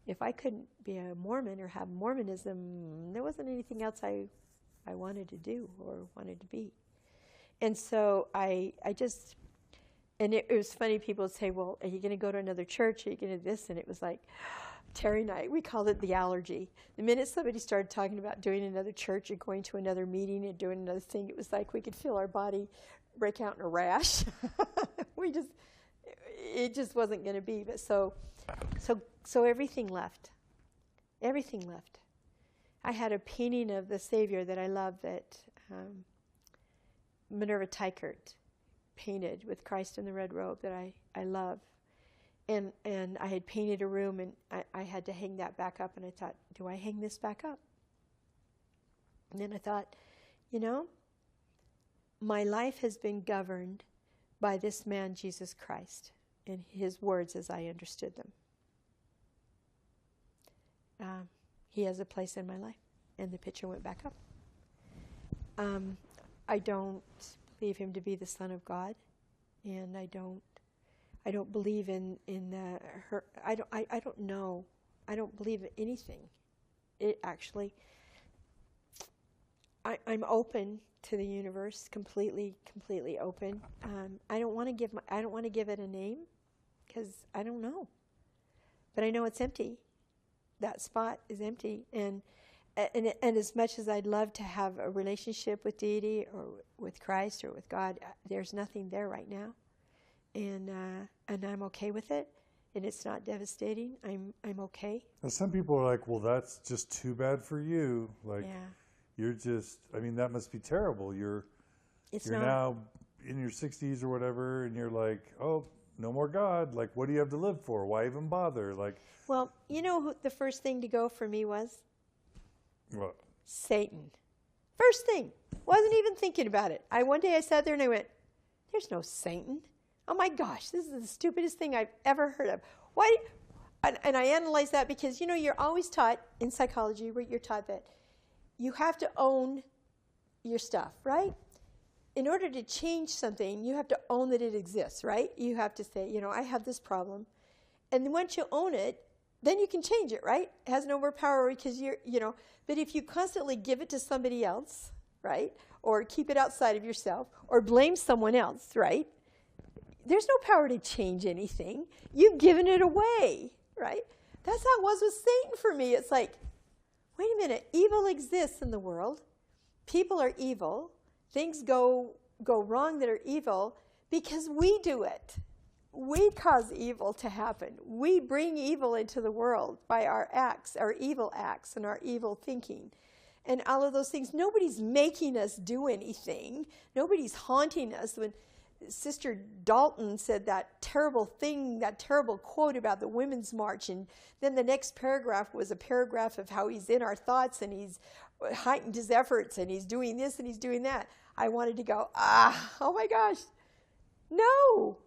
If I couldn't be a Mormon or have Mormonism, there wasn't anything else I wanted to do or wanted to be. And so I just... And it was funny, people would say, well, are you going to go to another church? Are you going to do this? And it was like, Terry and I, we called it the allergy. The minute somebody started talking about doing another church or going to another meeting and doing another thing, it was like we could feel our body break out in a rash. It just wasn't going to be. But so everything left. Everything left. I had a painting of the Savior that I loved that Minerva Teichert painted with Christ in the red robe that I love. And I had painted a room, and I had to hang that back up, and I thought, do I hang this back up? And then I thought, my life has been governed by this man, Jesus Christ, and his words as I understood them. He has a place in my life, and the picture went back up. I don't believe him to be the Son of God, and I don't believe in her. I don't know. I don't believe in anything. It actually. I'm open to the universe, completely open. I don't want to give it a name, because I don't know. But I know it's empty. That spot is empty, and as much as I'd love to have a relationship with deity or with Christ or with God, there's nothing there right now, and I'm okay with it. and it's not devastating, I'm okay. And some people are like, well, that's just too bad for you. Like, Yeah. you're just, I mean, that must be terrible. You're It's not. now in your 60s or whatever, and you're like, oh, no more God. Like, what do you have to live for? Why even bother? Like, Well, you know who the first thing to go for me was? what? Satan. First thing. Wasn't even thinking about it. One day I sat there and I went, there's no Satan. Oh my gosh, this is the stupidest thing I've ever heard of. Why? And I analyzed that because, you know, you're always taught in psychology, where you're taught that you have to own your stuff, right? In order to change something, you have to own that it exists, right? You have to say, you know, I have this problem. And once you own it, then you can change it, right? It has no more power because but if you constantly give it to somebody else, right? Or keep it outside of yourself, or blame someone else, right? There's no power to change anything. You've given it away, right? That's how it was with Satan for me. It's like, wait a minute, evil exists in the world. People are evil. Things go wrong that are evil because we do it. We cause evil to happen. We bring evil into the world by our acts, our evil acts, and our evil thinking. And all of those things. Nobody's making us do anything. Nobody's haunting us. When Sister Dalton said that terrible thing, that terrible quote about the Women's March, and then the next paragraph was a paragraph of how he's in our thoughts and he's heightened his efforts and he's doing this and he's doing that. I wanted to go, oh my gosh.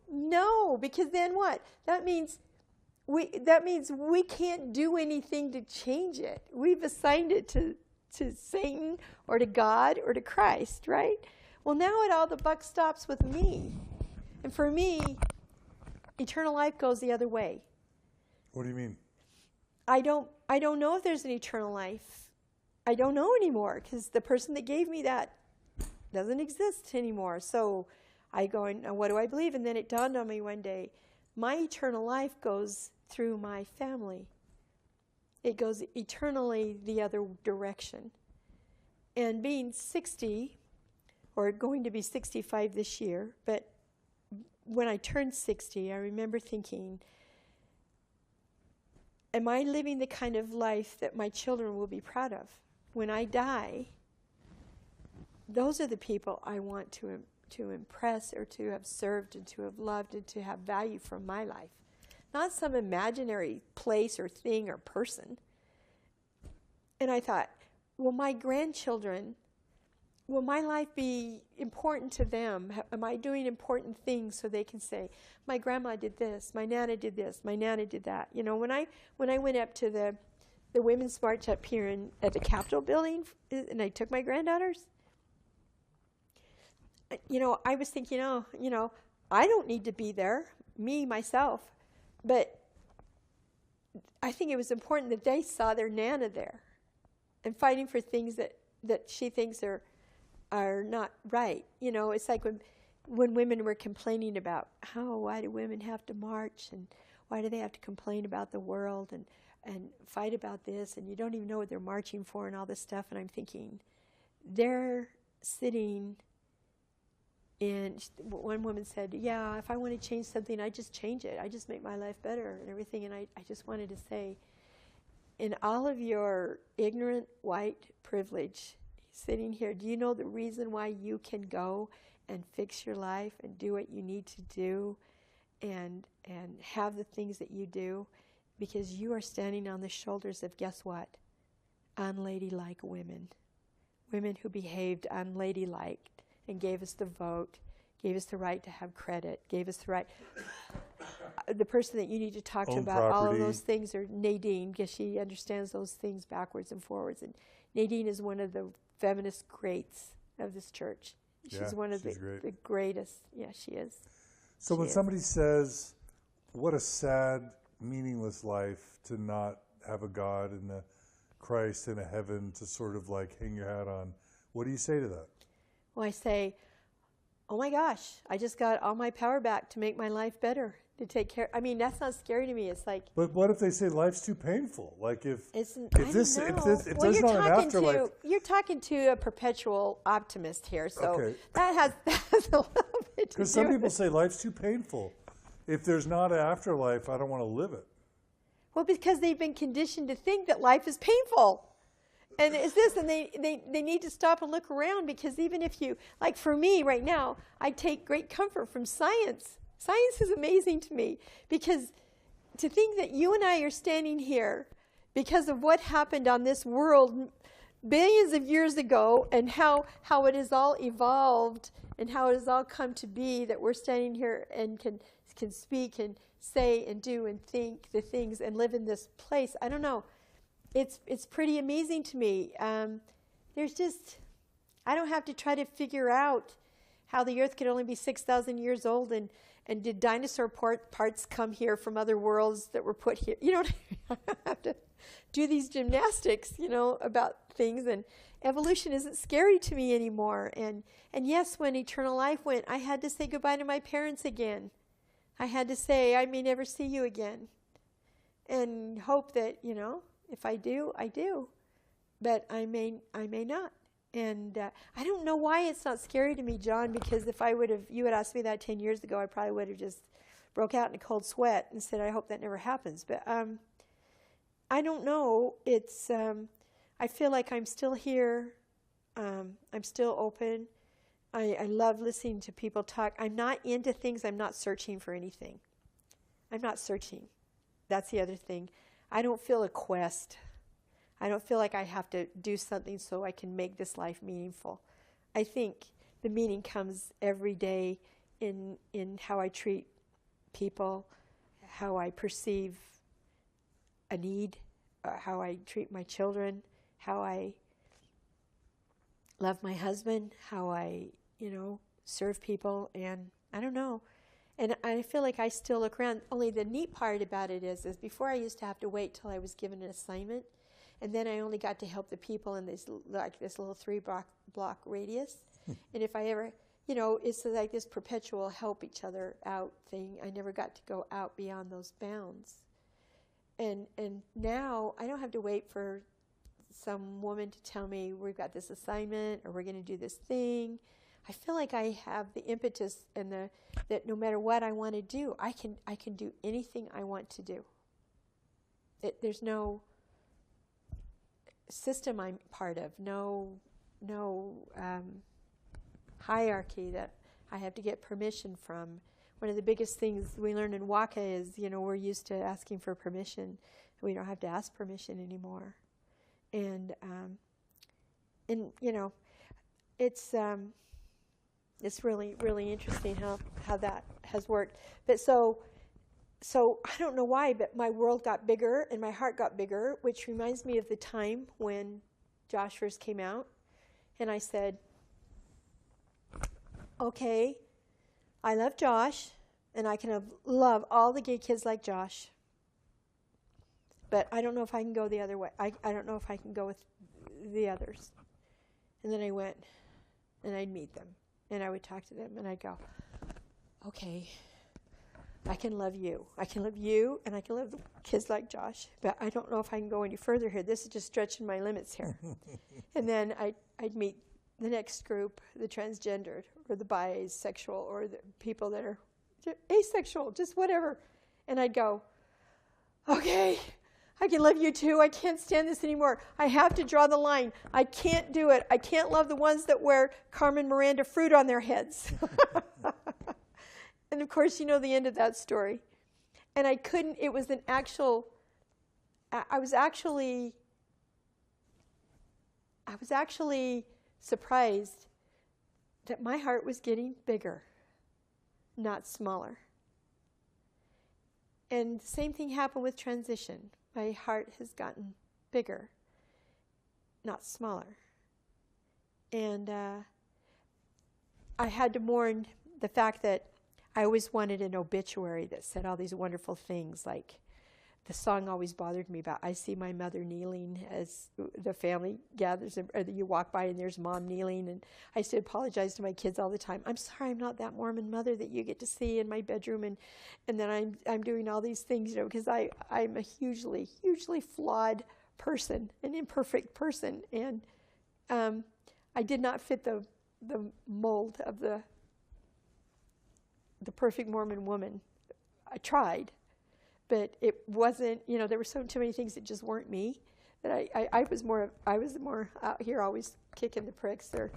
No, because then what? That means we can't do anything to change it. We've assigned it to Satan or to God or to Christ, right? Well, now all the buck stops with me. And for me, eternal life goes the other way. What do you mean? I don't know if there's an eternal life. I don't know anymore because the person that gave me that doesn't exist anymore. So I go, what do I believe? And then it dawned on me one day, my eternal life goes through my family. It goes eternally the other direction. And being 60, or going to be 65 this year, but when I turned 60, I remember thinking, am I living the kind of life that my children will be proud of? When I die, those are the people I want to impress or to have served and to have loved and to have value from my life. Not some imaginary place or thing or person. And I thought, will my grandchildren, will my life be important to them? Am I doing important things so they can say, my grandma did this, my nana did this, my nana did that? You know, when I went up to the Women's March up here at the Capitol building, and I took my granddaughters, you know, I was thinking, I don't need to be there, myself, but I think it was important that they saw their Nana there and fighting for things that she thinks are not right. You know, it's like when women were complaining about, why do women have to march, and why do they have to complain about the world and fight about this, and you don't even know what they're marching for and all this stuff. And I'm thinking, they're sitting. And one woman said, yeah, if I want to change something, I just change it. I just make my life better and everything. And I just wanted to say, in all of your ignorant white privilege, sitting here, do you know the reason why you can go and fix your life and do what you need to do and have the things that you do? Because you are standing on the shoulders of, guess what? Unladylike women. Women who behaved unladylike and gave us the vote, gave us the right to have credit, gave us the right. The person that you need to talk to about all of those things are Nadine, because she understands those things backwards and forwards. And Nadine is one of the feminist greats of this church. She's one of the greatest. Yeah, she is. So when somebody says, what a sad, meaningless life to not have a God and a Christ and a heaven to sort of like hang your hat on, what do you say to that? Well, I say, oh my gosh, I just got all my power back to make my life better, to take care. I mean, that's not scary to me. It's like. But what if they say life's too painful? Like if there's not an afterlife. You're talking to a perpetual optimist here, so that has a little bit to do. Because some people say life's too painful. If there's not an afterlife, I don't want to live it. Well, because they've been conditioned to think that life is painful. And it's this, and they need to stop and look around, because even if you, like for me right now, I take great comfort from science. Science is amazing to me, because to think that you and I are standing here because of what happened on this world billions of years ago, and how it has all evolved and how it has all come to be, that we're standing here and can speak and say and do and think the things and live in this place. I don't know. It's pretty amazing to me. There's just, I don't have to try to figure out how the earth could only be 6,000 years old, and did dinosaur parts come here from other worlds that were put here. You know, I don't have to do these gymnastics, about things. And evolution isn't scary to me anymore. And yes, when eternal life went, I had to say goodbye to my parents again. I had to say, I may never see you again. And hope that, if I do, I do. But I may not. And I don't know why it's not scary to me, John, because if you had asked me that 10 years ago, I probably would have just broke out in a cold sweat and said, I hope that never happens. But I don't know. It's, I feel like I'm still here. I'm still open. I love listening to people talk. I'm not into things. I'm not searching for anything. I'm not searching. That's the other thing. I don't feel a quest. I don't feel like I have to do something so I can make this life meaningful. I think the meaning comes every day in how I treat people, how I perceive a need, how I treat my children, how I love my husband, how I, serve people, and I don't know. And I feel like I still look around. Only the neat part about it is before I used to have to wait till I was given an assignment, and then I only got to help the people in this little 3-block radius. And if I ever, it's like this perpetual help each other out thing. I never got to go out beyond those bounds. And now I don't have to wait for some woman to tell me we've got this assignment or we're going to do this thing. I feel like I have the impetus and that no matter what I want to do, I can do anything I want to do. There's no system I'm part of, no hierarchy that I have to get permission from. One of the biggest things we learn in Waka is, we're used to asking for permission. We don't have to ask permission anymore. And it's really, really interesting how that has worked. But so I don't know why, but my world got bigger and my heart got bigger, which reminds me of the time when Josh first came out. And I said, okay, I love Josh, and I can love all the gay kids like Josh. But I don't know if I can go the other way. I don't know if I can go with the others. And then I went, and I'd meet them, and I would talk to them, and I'd go, okay, I can love you. I can love you, and I can love the kids like Josh, but I don't know if I can go any further here. This is just stretching my limits here. And then I'd meet the next group, the transgendered, or the bisexual, or the people that are asexual, just whatever. And I'd go, okay, I can love you too. I can't stand this anymore. I have to draw the line. I can't do it. I can't love the ones that wear Carmen Miranda fruit on their heads. And of course, you know the end of that story. And I couldn't, it was an actual, I was actually surprised that my heart was getting bigger, not smaller. And the same thing happened with transition. My heart has gotten bigger, not smaller. And I had to mourn the fact that I always wanted an obituary that said all these wonderful things, like the song always bothered me about, I see my mother kneeling as the family gathers, or you walk by and there's mom kneeling, and I used to apologize to my kids all the time. I'm sorry I'm not that Mormon mother that you get to see in my bedroom, and then I'm doing all these things, because I'm a hugely, hugely flawed person, an imperfect person, and I did not fit the mold of the perfect Mormon woman. I tried, but it wasn't, there were too many things that just weren't me. That I was more out here always kicking the pricks or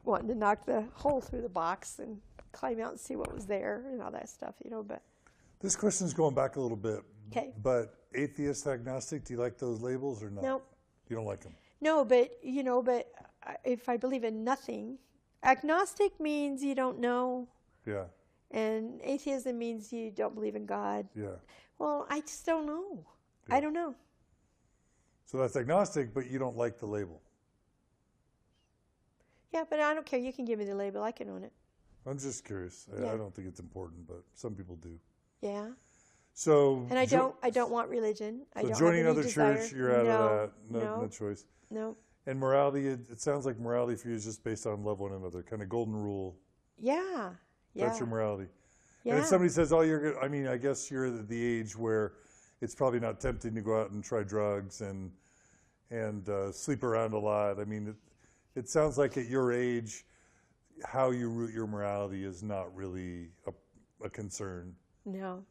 wanting to knock the hole through the box and climb out and see what was there and all that stuff, but. This question's going back a little bit. Okay. But atheist, agnostic, do you like those labels or not? No. You don't like them? No, but if I believe in nothing, agnostic means you don't know. Yeah. And atheism means you don't believe in God. Yeah. Well, I just don't know. Yeah. I don't know. So that's agnostic, but you don't like the label. Yeah, but I don't care. You can give me the label. I can own it. I'm just curious. Yeah. I don't think it's important, but some people do. Yeah. So. And I don't want religion. So I don't joining have any another desire. church, you're out of that. No choice. No. And morality, it sounds like morality for you is just based on love one another, kind of golden rule. Yeah. That's your morality. Yeah. And if somebody says, "Oh, you're good," I mean, I guess you're at the age where it's probably not tempting to go out and try drugs and sleep around a lot. I mean, it sounds like at your age, how you root your morality is not really a concern. No.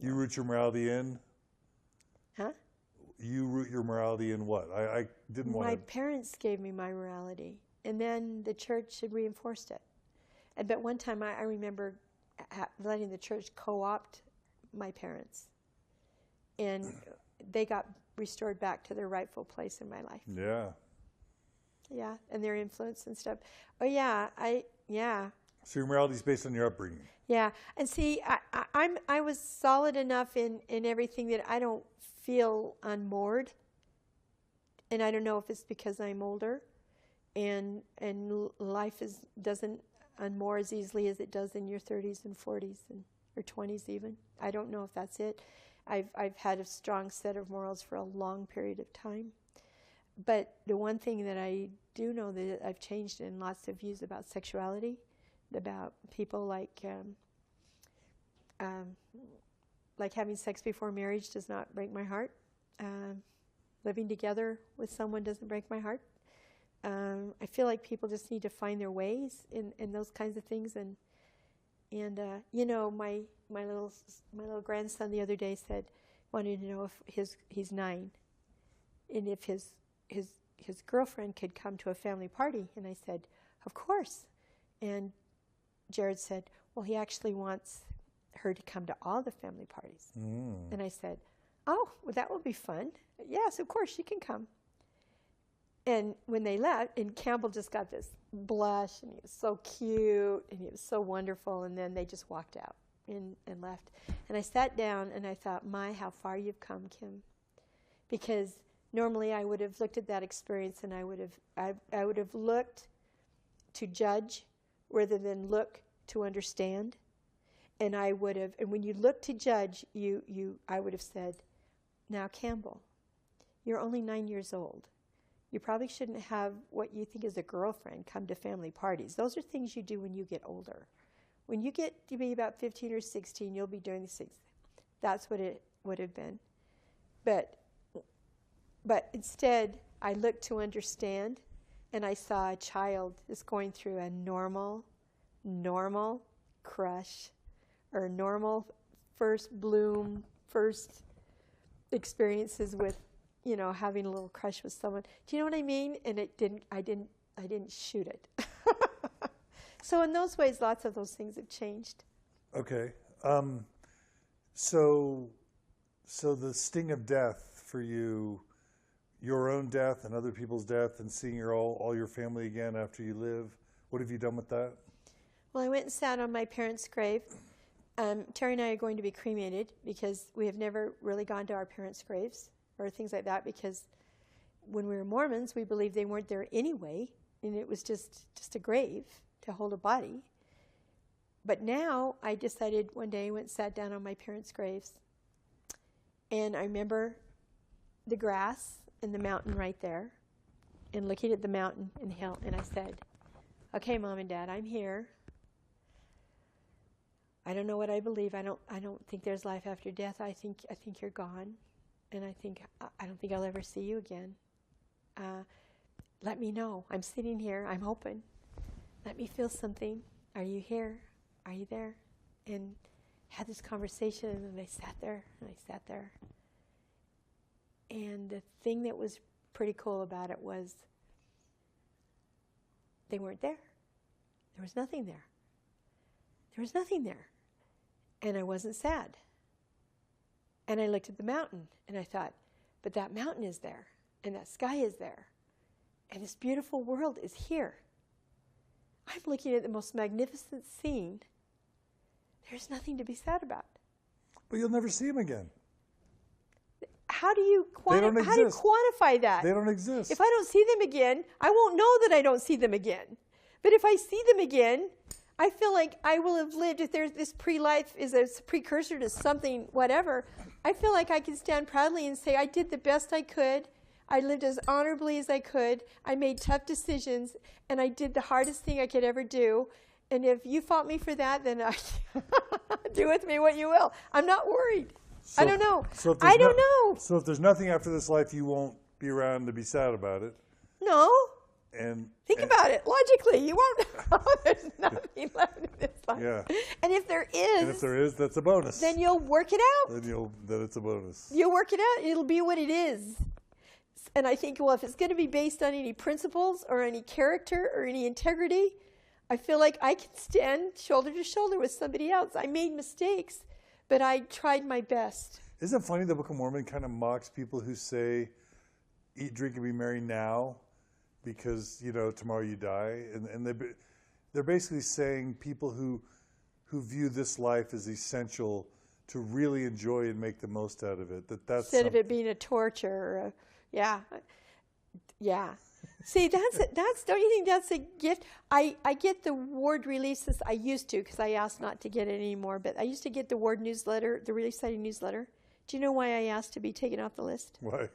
You root your morality in? Huh? You root your morality in what? I didn't want to. My parents gave me my morality, and then the church had reinforced it. But one time I remember letting the church co-opt my parents, and they got restored back to their rightful place in my life. Yeah. Yeah, and their influence and stuff. Oh yeah, So your morality is based on your upbringing. Yeah, and see, I was solid enough in everything that I don't feel unmoored, and I don't know if it's because I'm older, and life doesn't unmoor as easily as it does in your 30s and 40s and or 20s even. I don't know if that's it. I've had a strong set of morals for a long period of time, but the one thing that I do know that I've changed in lots of views about sexuality, about people like having sex before marriage does not break my heart. Living together with someone doesn't break my heart. I feel like people just need to find their ways in those kinds of things. And my little grandson the other day wanted to know if he's 9, and if his girlfriend could come to a family party. And I said, of course. And Jared said, well, he actually wants her to come to all the family parties. Mm. And I said, oh, well, that will be fun. Yes, of course, she can come. And when they left, and Campbell just got this blush, and he was so cute, and he was so wonderful, and then they just walked out and left. And I sat down, and I thought, my, how far you've come, Kim. Because normally I would have looked at that experience, and I would have looked to judge rather than look to understand. And when you look to judge, I would have said, now, Campbell, you're only 9 years old. You probably shouldn't have what you think is a girlfriend come to family parties. Those are things you do when you get older. When you get to be about 15 or 16, you'll be doing these things. That's what it would have been. But instead, I looked to understand, and I saw a child that's going through a normal crush, or normal first bloom, first experiences with, having a little crush with someone. Do you know what I mean? And I didn't shoot it. So in those ways, lots of those things have changed. Okay. So the sting of death for you, your own death and other people's death, and seeing all your family again after you live, what have you done with that? Well, I went and sat on my parents' grave. Terry and I are going to be cremated because we have never really gone to our parents' graves or things like that, because when we were Mormons, we believed they weren't there anyway, and it was just a grave to hold a body. But now I decided one day, I went and sat down on my parents' graves, and I remember the grass and the mountain right there, and looking at the mountain and hill, and I said, okay, Mom and Dad, I'm here. I don't know what I believe. I don't think there's life after death. I think you're gone, and I don't think I'll ever see you again. Let me know. I'm sitting here. I'm open. Let me feel something. Are you here? Are you there? And had this conversation, and I sat there, and I sat there. And the thing that was pretty cool about it was they weren't there. There was nothing there. There was nothing there. And I wasn't sad. And I looked at the mountain, and I thought, but that mountain is there, and that sky is there, and this beautiful world is here. I'm looking at the most magnificent scene. There's nothing to be sad about. But you'll never see them again. How do you quantify that? They don't exist. If I don't see them again, I won't know that I don't see them again. But if I see them again, I feel like I will have lived. If there's this pre-life is a precursor to something, whatever, I feel like I can stand proudly and say I did the best I could. I lived as honorably as I could. I made tough decisions, and I did the hardest thing I could ever do. And if you fault me for that, then do with me what you will. I'm not worried. I don't know. I don't know. So if there's nothing after this life, you won't be around to be sad about it. No. And think about it logically. You won't know there's nothing left in this life. Yeah. And if there is, that's a bonus. Then you'll work it out. Then it's a bonus. You'll work it out. It'll be what it is. And I think, well, if it's going to be based on any principles or any character or any integrity, I feel like I can stand shoulder to shoulder with somebody else. I made mistakes, but I tried my best. Isn't it funny the Book of Mormon kind of mocks people who say, eat, drink, and be merry now because, tomorrow you die? And they're basically saying people who view this life as essential to really enjoy and make the most out of it. That's instead of it being a torture. Yeah. See, don't you think that's a gift? I get the Ward releases. I used to, because I asked not to get it anymore, but I used to get the Ward newsletter, the Really Exciting newsletter. Do you know why I asked to be taken off the list? Why?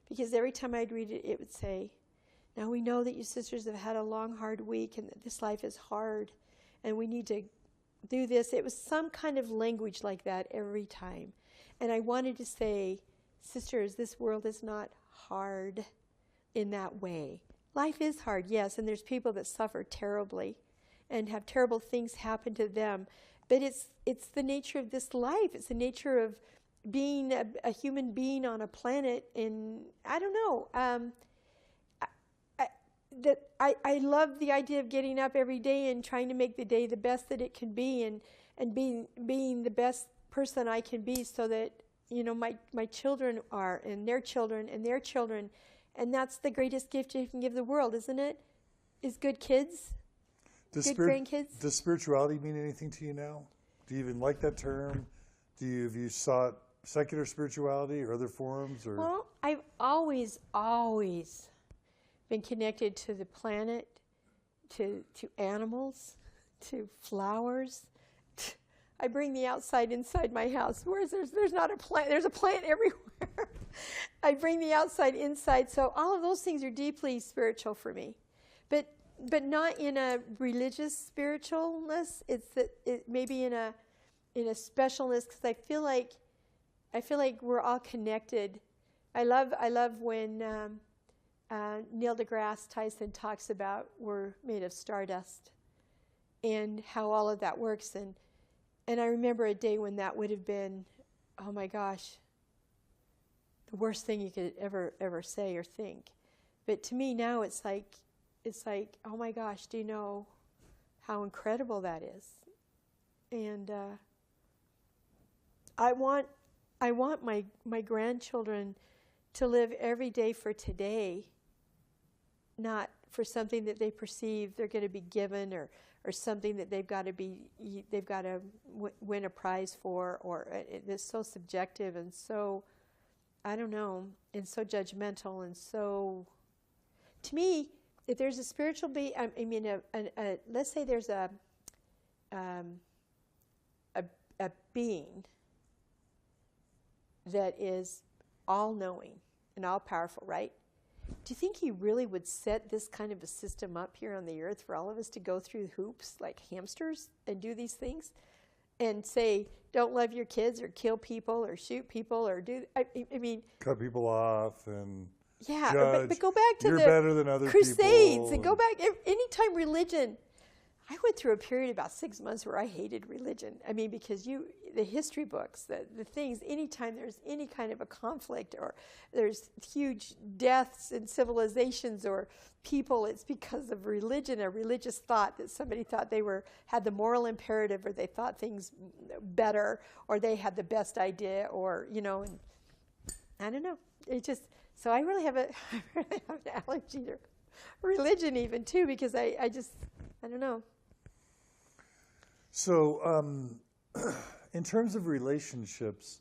Because every time I'd read it, it would say, now we know that you sisters have had a long, hard week, and that this life is hard, and we need to do this. It was some kind of language like that every time. And I wanted to say, sisters, this world is not hard in that way. Life is hard, yes, and there's people that suffer terribly and have terrible things happen to them. But it's the nature of this life. It's the nature of being a human being on a planet. And I don't know. I love the idea of getting up every day and trying to make the day the best that it can be, and being the best person I can be, so that my children are, and their children and their children. And that's the greatest gift you can give the world, isn't it? Is good kids, good grandkids. Does spirituality mean anything to you now? Do you even like that term? Have you sought secular spirituality or other forms? Or? Well, I've always been connected to the planet, to animals, to flowers. I bring the outside inside my house. Whereas there's not a plant. There's a plant everywhere. I bring the outside inside. So all of those things are deeply spiritual for me, but not in a religious spiritualness. It's that it maybe in a specialness, because I feel like we're all connected. I love when Neil deGrasse Tyson talks about we're made of stardust and how all of that works. And I remember a day when that would have been, oh my gosh, the worst thing you could ever say or think. But to me now it's like, oh my gosh, do you know how incredible that is? And I want my grandchildren to live every day for today, not for something that they perceive they're going to be given, or something that they've got to win a prize for, or it's so subjective and so, I don't know, and so judgmental, and so, to me, if there's a spiritual being, let's say there's a being that is all-knowing and all-powerful, right? Do you think he really would set this kind of a system up here on the earth for all of us to go through hoops like hamsters and do these things and say, don't love your kids or kill people or shoot people or I mean... cut people off and yeah, judge. But go back to You're the better than other Crusades people. And go back, anytime religion, I went through a period about 6 months where I hated religion. I mean, because the history books, the things, anytime there's any kind of a conflict or there's huge deaths in civilizations or people, it's because of religion, a religious thought that somebody thought they had the moral imperative, or they thought things better, or they had the best idea, or, and I don't know. So I really have an allergy to religion even too, because I don't know. So, in terms of relationships,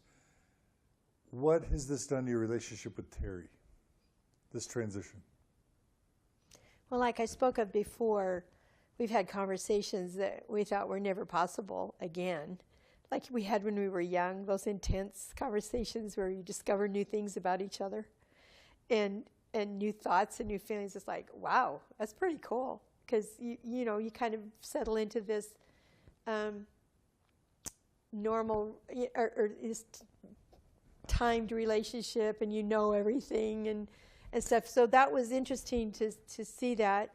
what has this done to your relationship with Terry, this transition? Well, like I spoke of before, we've had conversations that we thought were never possible again. Like we had when we were young, those intense conversations where you discover new things about each other and new thoughts and new feelings. It's like, wow, that's pretty cool. Because, you kind of settle into this normal or this timed relationship, and you know everything and stuff. So that was interesting to see that.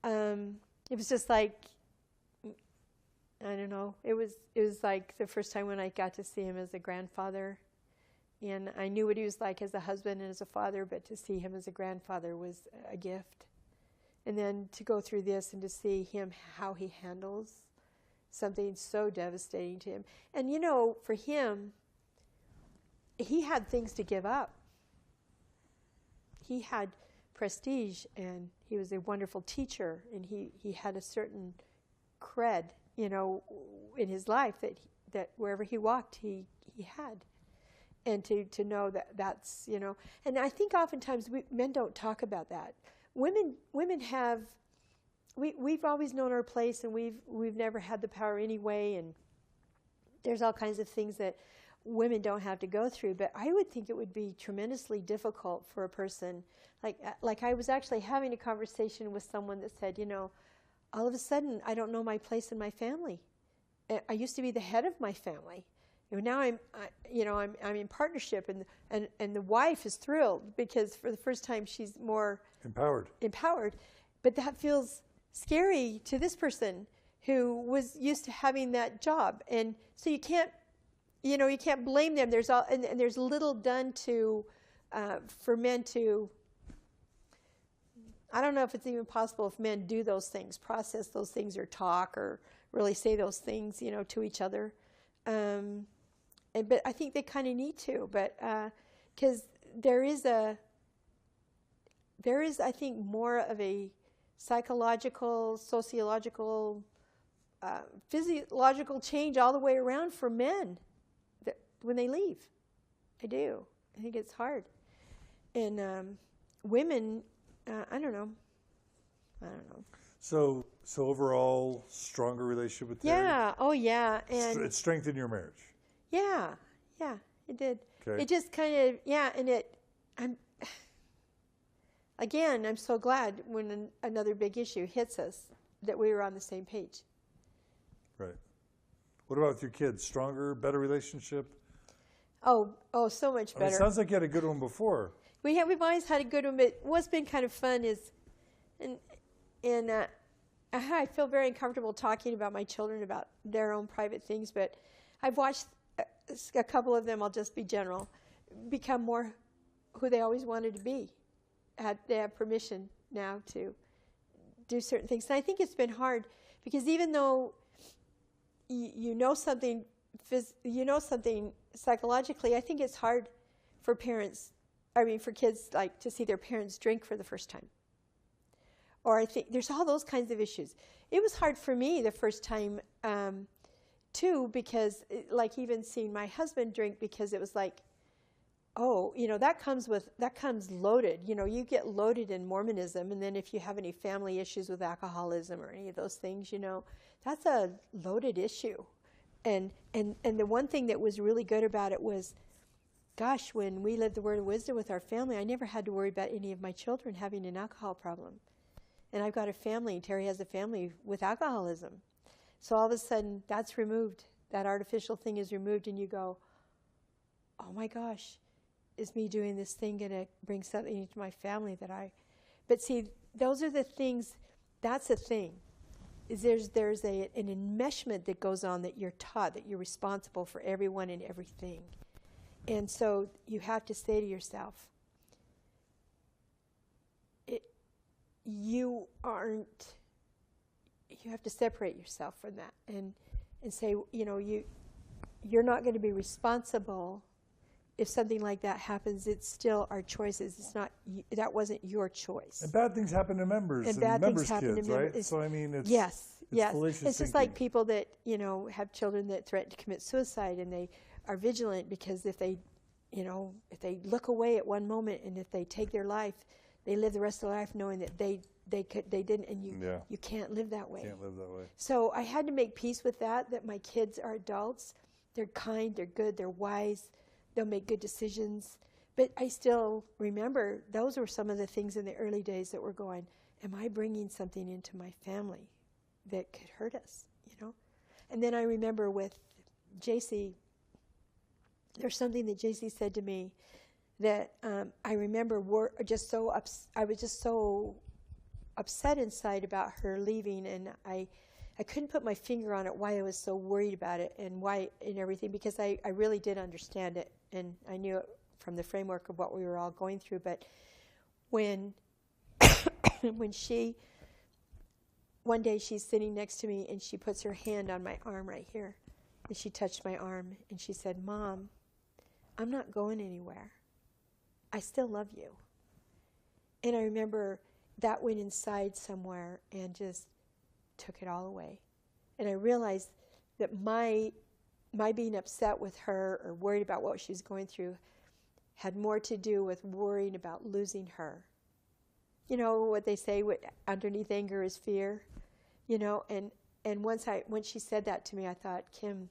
It was just like, I don't know. It was like the first time when I got to see him as a grandfather, and I knew what he was like as a husband and as a father, but to see him as a grandfather was a gift. And then to go through this and to see him, how he handles something so devastating to him. And for him, he had things to give up. He had prestige, and he was a wonderful teacher, and he had a certain cred, in his life that wherever he walked, he had. And to know that's, and I think oftentimes men don't talk about that. Women have, we've always known our place, and we've never had the power anyway, and there's all kinds of things that women don't have to go through. But I would think it would be tremendously difficult for a person, like I was actually having a conversation with someone that said, all of a sudden I don't know my place in my family. I used to be the head of my family. Now I'm in partnership, and the wife is thrilled because for the first time she's more empowered, but that feels scary to this person who was used to having that job, and so you can't blame them. There's and there's little done to for men to. I don't know if it's even possible if men do those things, process those things, or talk, or really say those things, to each other. But I think they kind of need to, but because there is, I think, more of a psychological, sociological, physiological change all the way around for men when they leave. I do. I think it's hard. And women, I don't know. So overall, stronger relationship with Terry? Yeah. Oh, yeah. And it strengthened your marriage? Yeah, it did. Okay. It just kind of, and I'm so glad when another big issue hits us that we were on the same page. Right. What about with your kids? Stronger, better relationship? Oh, so much better. It sounds like you had a good one before. We've always had a good one, but what's been kind of fun is, I feel very uncomfortable talking about my children, about their own private things, but I've watched a couple of them, I'll just be general, become more who they always wanted to be. They have permission now to do certain things. And I think it's been hard because even though you know something psychologically, I think it's hard for kids to see their parents drink for the first time. Or I think there's all those kinds of issues. It was hard for me the first time too, because even seeing my husband drink, because it was like, that comes loaded. You get loaded in Mormonism, and then if you have any family issues with alcoholism or any of those things, that's a loaded issue. And the one thing that was really good about it was, gosh, when we lived the Word of Wisdom with our family, I never had to worry about any of my children having an alcohol problem. And I've got a family, Terry has a family with alcoholism. So all of a sudden, that's removed. That artificial thing is removed, and you go, oh my gosh, is me doing this thing going to bring something into my family But see, those are the things, that's a thing. is there's an enmeshment that goes on, that you're taught that you're responsible for everyone and everything. And so you have to say to yourself, you have to separate yourself from that and say, you're not going to be responsible if something like that happens. It's still our choices. It's not, that wasn't your choice. And bad things happen to members and members' kids, right? So, I mean, it's fallacious It's just like people that, have children that threaten to commit suicide, and they are vigilant because if they look away at one moment and if they take their life, they live the rest of their life knowing that they didn't, and you can't live that way. Can't live that way. So I had to make peace with that my kids are adults. They're kind, they're good, they're wise, they'll make good decisions. But I still remember those were some of the things in the early days that were going, am I bringing something into my family that could hurt us, And then I remember with JC, there's something that JC said to me that I remember I was just so upset inside about her leaving, and I couldn't put my finger on it, why I was so worried about it and why and everything, because I really did understand it, and I knew it from the framework of what we were all going through. But when one day she's sitting next to me and she puts her hand on my arm right here, and she touched my arm and she said, "Mom, I'm not going anywhere. I still love you." And I remember that went inside somewhere and just took it all away. And I realized that my being upset with her or worried about what she was going through had more to do with worrying about losing her. You know what they say, underneath anger is fear, and once she said that to me, I thought, Kim,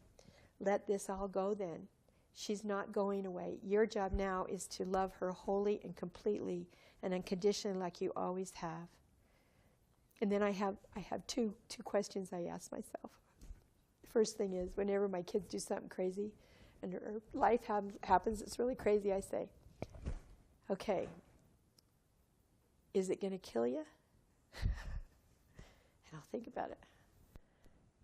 let this all go then. She's not going away. Your job now is to love her wholly and completely and unconditionally, like you always have. And then I have two questions I ask myself. The first thing is, whenever my kids do something crazy and or life happens, it's really crazy, I say, okay, is it going to kill you? And I'll think about it.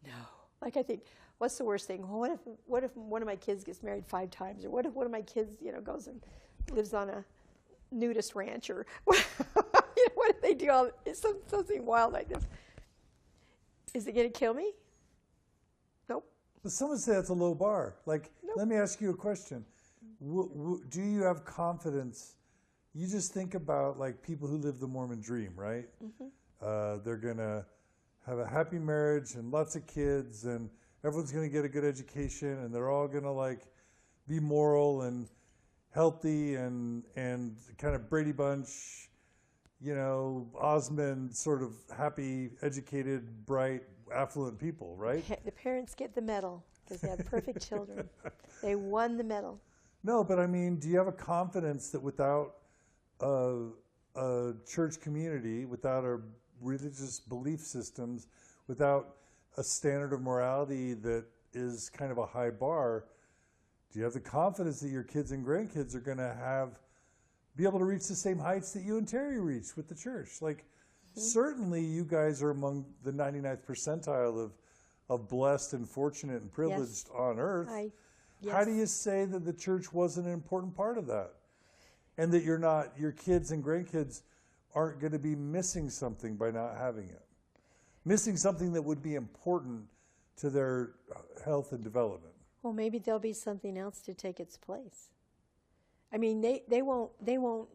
No. Like I think, what's the worst thing? Well, what if one of my kids gets married 5 times? Or what if one of my kids, goes and lives on a nudist ranch? Or what if they do something wild like this? Is it going to kill me? Nope. But someone said that's a low bar. Like, nope. Let me ask you a question. Do you have confidence? You just think about like people who live the Mormon dream, right? Mm-hmm. They're going to have a happy marriage and lots of kids, and everyone's going to get a good education, and they're all going to like be moral and healthy and kind of Brady Bunch, Osmond sort of happy, educated, bright, affluent people, right? The parents get the medal because they have perfect children. They won the medal. No, but I mean, do you have a confidence that without a church community, without a religious belief systems, without a standard of morality that is kind of a high bar, do you have the confidence that your kids and grandkids are going to be able to reach the same heights that you and Terry reached with the church? Like, mm-hmm. Certainly you guys are among the 99th percentile of blessed and fortunate and privileged on earth. Yes. How do you say that the church wasn't an important part of that? And that your kids and grandkids aren't going to be missing something by not having it? Missing something that would be important to their health and development. Well, maybe there'll be something else to take its place. I mean, they won't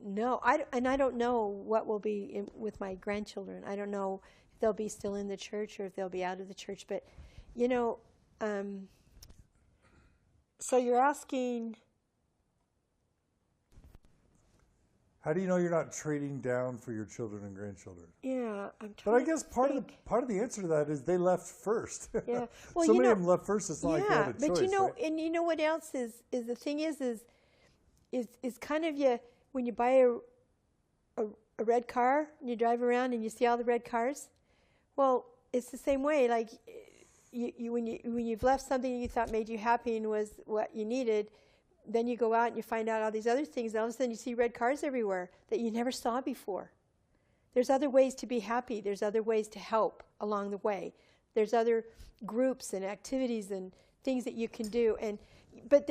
know. I don't know what will be with my grandchildren. I don't know if they'll be still in the church or if they'll be out of the church. But, so you're asking, how do you know you're not trading down for your children and grandchildren? Yeah, I'm trying. But I guess part of the answer to that is they left first. Yeah, well, so many of them left first. It's not like they had a choice. But right? And you know what else is the thing is kind of when you buy a red car and you drive around and you see all the red cars. Well, it's the same way. Like when you've left something you thought made you happy and was what you needed. Then you go out and you find out all these other things, and all of a sudden you see red cars everywhere that you never saw before. There's other ways to be happy. There's other ways to help along the way. there's other groups and activities and things that you can do. But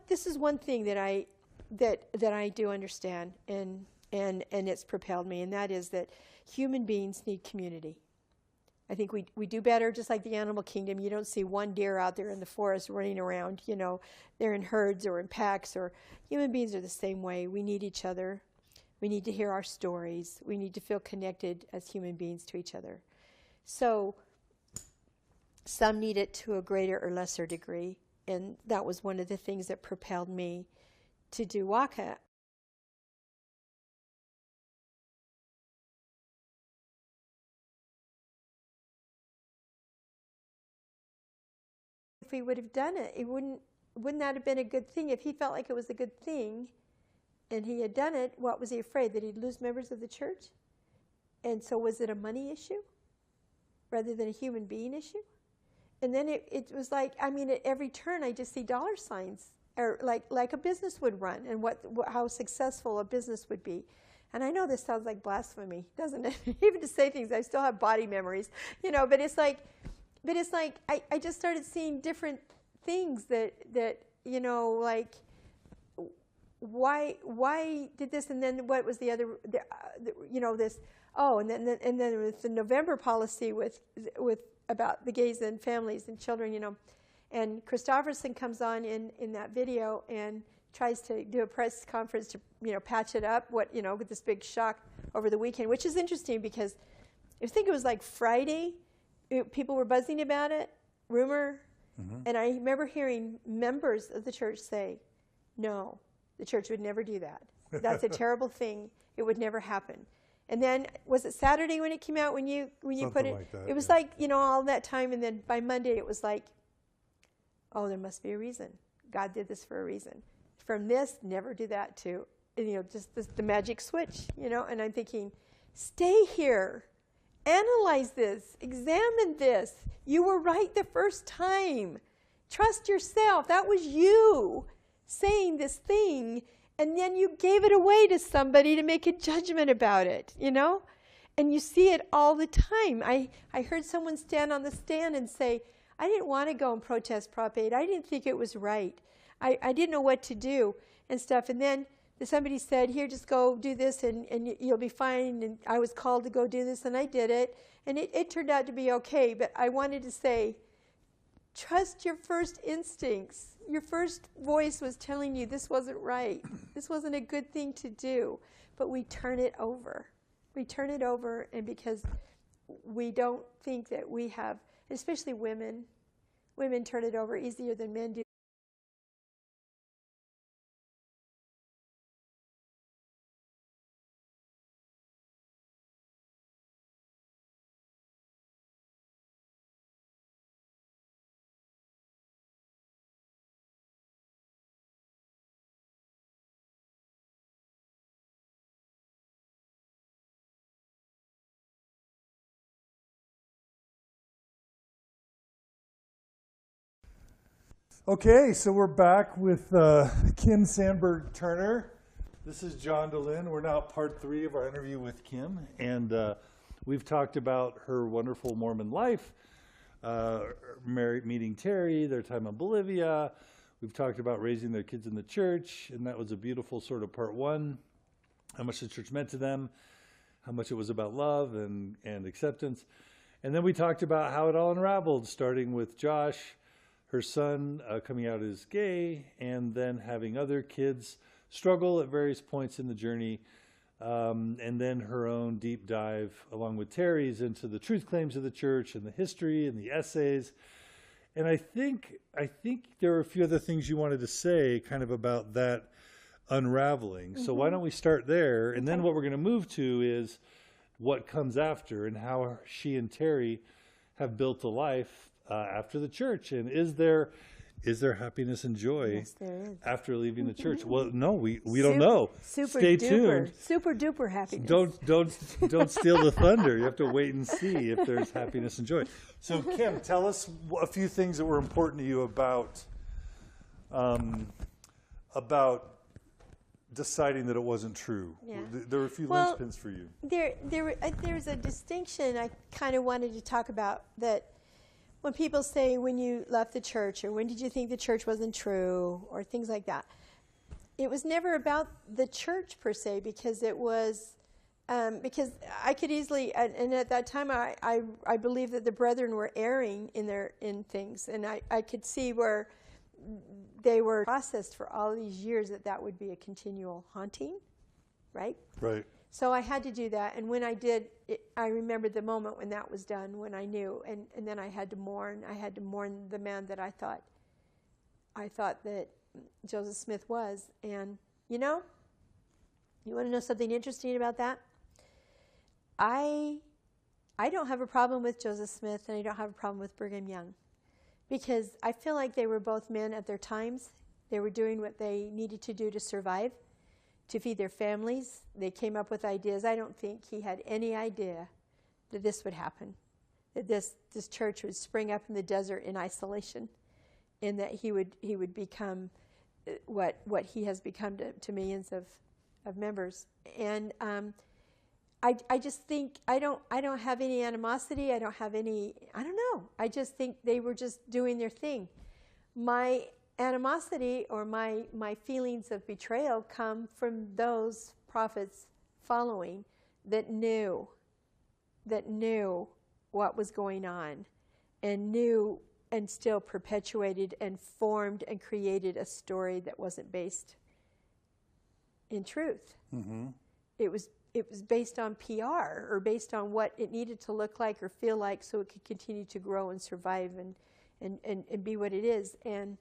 this is one thing that I do understand, and it's propelled me, and that is that human beings need community. I think we do better, just like the animal kingdom. You don't see one deer out there in the forest running around, they're in herds or in packs, or human beings are the same way. We need each other. We need to hear our stories. We need to feel connected as human beings to each other. So some need it to a greater or lesser degree, and that was one of the things that propelled me to do Waka. If we would have done it, wouldn't that have been a good thing? If he felt like it was a good thing and he had done it, what was he afraid? That he'd lose members of the church? And so was it a money issue rather than a human being issue? And then it was like, at every turn I just see dollar signs, or like a business would run, and how successful a business would be. And I know this sounds like blasphemy, doesn't it? Even to say things, I still have body memories, but it's like I just started seeing different things that like, why did this, and then what was the other, this, and then there was the November policy with about the gays and families and children, and Christofferson comes on in that video and tries to do a press conference to patch it up, with this big shock over the weekend, which is interesting because I think it was like Friday. People were buzzing about it, rumor, and I remember hearing members of the church say, no, the church would never do that. That's a terrible thing. It would never happen. And then, was it Saturday when it came out, when you put it? Like that, it was like, all that time, and then by Monday it was like, oh, there must be a reason. God did this for a reason. From this, never do that, to, just the magic switch, and I'm thinking, stay here. Analyze this. Examine this. You were right the first time. Trust yourself. That was you saying this thing, and then you gave it away to somebody to make a judgment about it, And you see it all the time. I heard someone stand on the stand and say, I didn't want to go and protest Prop 8. I didn't think it was right. I didn't know what to do and stuff. And then somebody said, here, just go do this and you'll be fine. And I was called to go do this, and I did it. And it turned out to be okay. But I wanted to say, trust your first instincts. Your first voice was telling you this wasn't right. This wasn't a good thing to do. But we turn it over. We turn it over, and because we don't think that we have, especially women turn it over easier than men do. Okay, so we're back with Kim Sandberg Turner. This is John DeLynn. We're now at part 3 of our interview with Kim, and we've talked about her wonderful Mormon life, meeting Terry, their time in Bolivia. We've talked about raising their kids in the church, and that was a beautiful sort of part 1, how much the church meant to them, how much it was about love and acceptance. And then we talked about how it all unraveled, starting with Josh, her son coming out as gay, and then having other kids struggle at various points in the journey, and then her own deep dive, along with Terry's, into the truth claims of the church and the history and the essays. And I think there were a few other things you wanted to say kind of about that unraveling. So why don't we start there, and then what we're going to move to is what comes after, and how she and Terry have built a life after the church. And is there happiness and joy Yes, there is. after leaving the church? Well, no, we don't know. Stay tuned. Super duper happiness. Don't steal the thunder. You have to wait and see if there's happiness and joy. So Kim, tell us a few things that were important to you about deciding that it wasn't true. Yeah. There were a few linchpins for you. There's a distinction I kind of wanted to talk about, that when people say, when you left the church, or when did you think the church wasn't true, or things like that, it was never about the church per se, because it was, because I could easily, and at that time I believed that the brethren were erring in things, and I could see where they were processed for all these years that would be a continual haunting, right? Right. So I had to do that, and when I did, I remembered the moment when that was done, when I knew, and then I had to mourn. I had to mourn the man that I thought that Joseph Smith was. And you want to know something interesting about that? I don't have a problem with Joseph Smith, and I don't have a problem with Brigham Young, because I feel like they were both men at their times. They were doing what they needed to do to survive, to feed their families. They came up with ideas. I don't think he had any idea that this would happen, that this church would spring up in the desert in isolation, and that he would become what he has become to millions of members. And I just think I don't have any animosity. I don't know. I just think they were just doing their thing. My animosity or my feelings of betrayal come from those prophets following that knew what was going on, and knew and still perpetuated and formed and created a story that wasn't based in truth. Mm-hmm. It was based on PR, or based on what it needed to look like or feel like, so it could continue to grow and survive and be what it is. And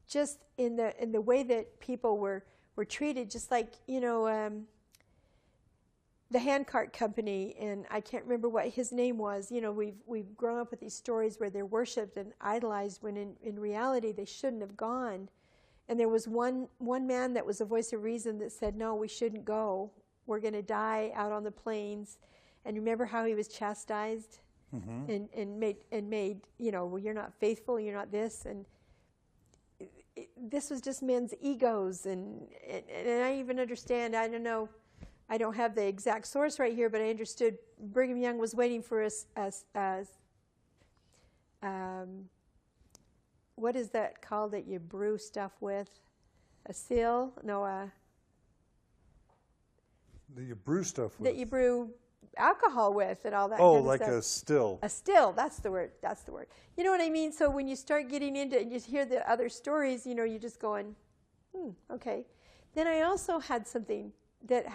just in the way that people were treated, just like, the handcart company, and I can't remember what his name was. We've grown up with these stories where they're worshipped and idolized, when in reality they shouldn't have gone. And there was one man that was a voice of reason that said, no, we shouldn't go. We're going to die out on the plains. And remember how he was chastised? Mm-hmm. and made, well, you're not faithful, you're not this, and this was just men's egos, and I even understand, I don't know, I don't have the exact source right here, but I understood Brigham Young was waiting for us what is that called that you brew stuff with? A seal? No, that you brew stuff with. That you brew alcohol with and all that kind of like stuff. A still. A still, that's the word. You know what I mean? So when you start getting into it and you hear the other stories, you're just going, okay. Then I also had something that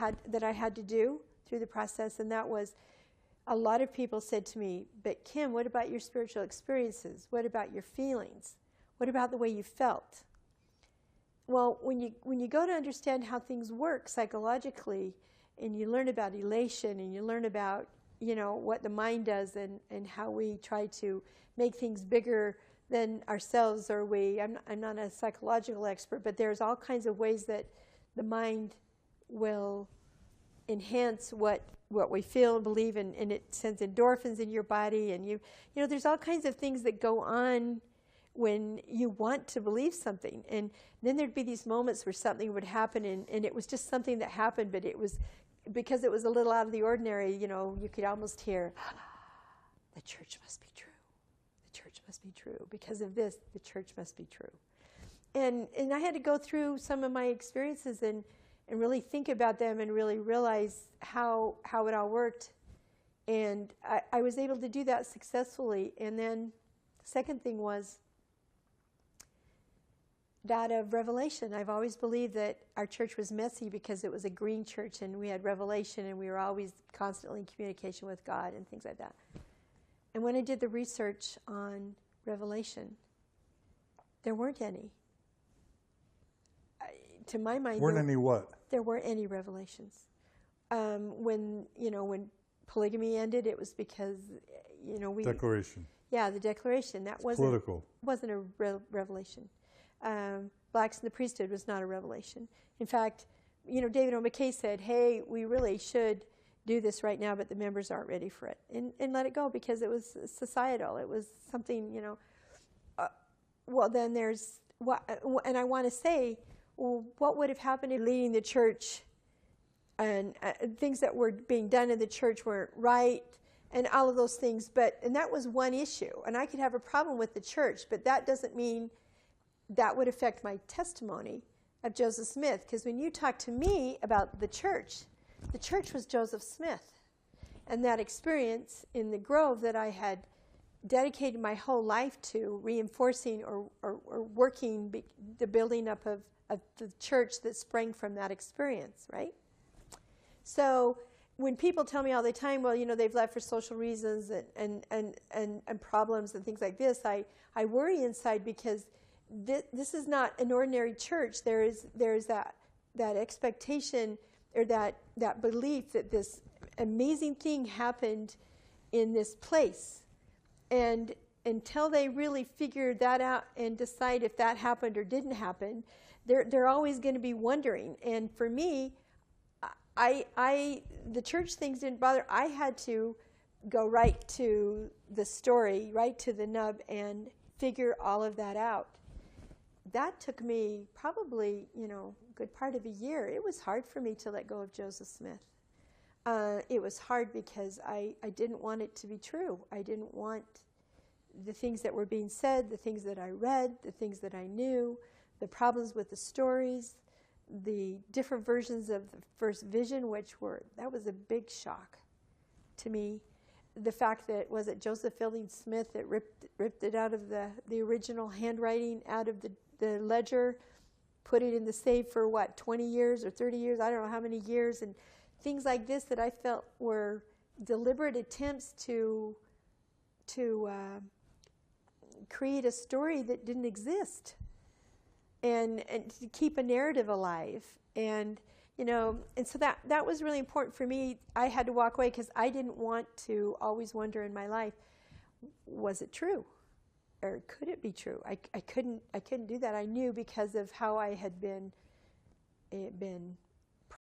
I had to do through the process, and that was, a lot of people said to me, but Kim, what about your spiritual experiences? What about your feelings? What about the way you felt? Well, when you go to understand how things work psychologically, and you learn about elation, and you learn about, what the mind does, and how we try to make things bigger than ourselves, or I'm not a psychological expert, but there's all kinds of ways that the mind will enhance what we feel and believe, and it sends endorphins in your body, and there's all kinds of things that go on when you want to believe something. And then there'd be these moments where something would happen, and it was just something that happened, but it was because it was a little out of the ordinary. You could almost hear, the church must be true. The church must be true. Because of this, the church must be true. And I had to go through some of my experiences and really think about them, and really realize how it all worked. And I was able to do that successfully. And then the second thing was that of revelation. I've always believed that our church was messy because it was a green church, and we had revelation, and we were always constantly in communication with God and things like that. And when I did the research on revelation, there weren't any. To my mind, weren't any what? There weren't any revelations. When polygamy ended, it was because we Declaration. Yeah, the Declaration. That wasn't political. Wasn't a revelation. Blacks in the priesthood was not a revelation. In fact, David O. McKay said, "Hey, we really should do this right now, but the members aren't ready for it," and let it go, because it was societal. It was something, well, then there's what, and I want to say, well, what would have happened if leading the church and things that were being done in the church weren't right, and all of those things. And that was one issue. And I could have a problem with the church, but that doesn't mean that would affect my testimony of Joseph Smith. Because when you talk to me about the church was Joseph Smith. And that experience in the Grove that I had dedicated my whole life to reinforcing or working the building up of the church that sprang from that experience, right? So when people tell me all the time, well, they've left for social reasons and problems and things like this, I worry inside because this is not an ordinary church. There's that expectation or that belief that this amazing thing happened in this place. And until they really figure that out and decide if that happened or didn't happen, they're always going to be wondering. And for me, the church things didn't bother. I had to go right to the story, right to the nub, and figure all of that out. That took me probably, a good part of a year. It was hard for me to let go of Joseph Smith. It was hard because I didn't want it to be true. I didn't want the things that were being said, the things that I read, the things that I knew, the problems with the stories, the different versions of the first vision, that was a big shock to me. The fact that, was it Joseph Fielding Smith that ripped it out of the original handwriting out of the ledger, put it in the safe for 20 years or 30 years, I don't know how many years, and things like this that I felt were deliberate attempts to create a story that didn't exist, and to keep a narrative alive. And so that was really important for me. I had to walk away because I didn't want to always wonder in my life, was it true? Or could it be true? I couldn't do that. I knew because of how I had been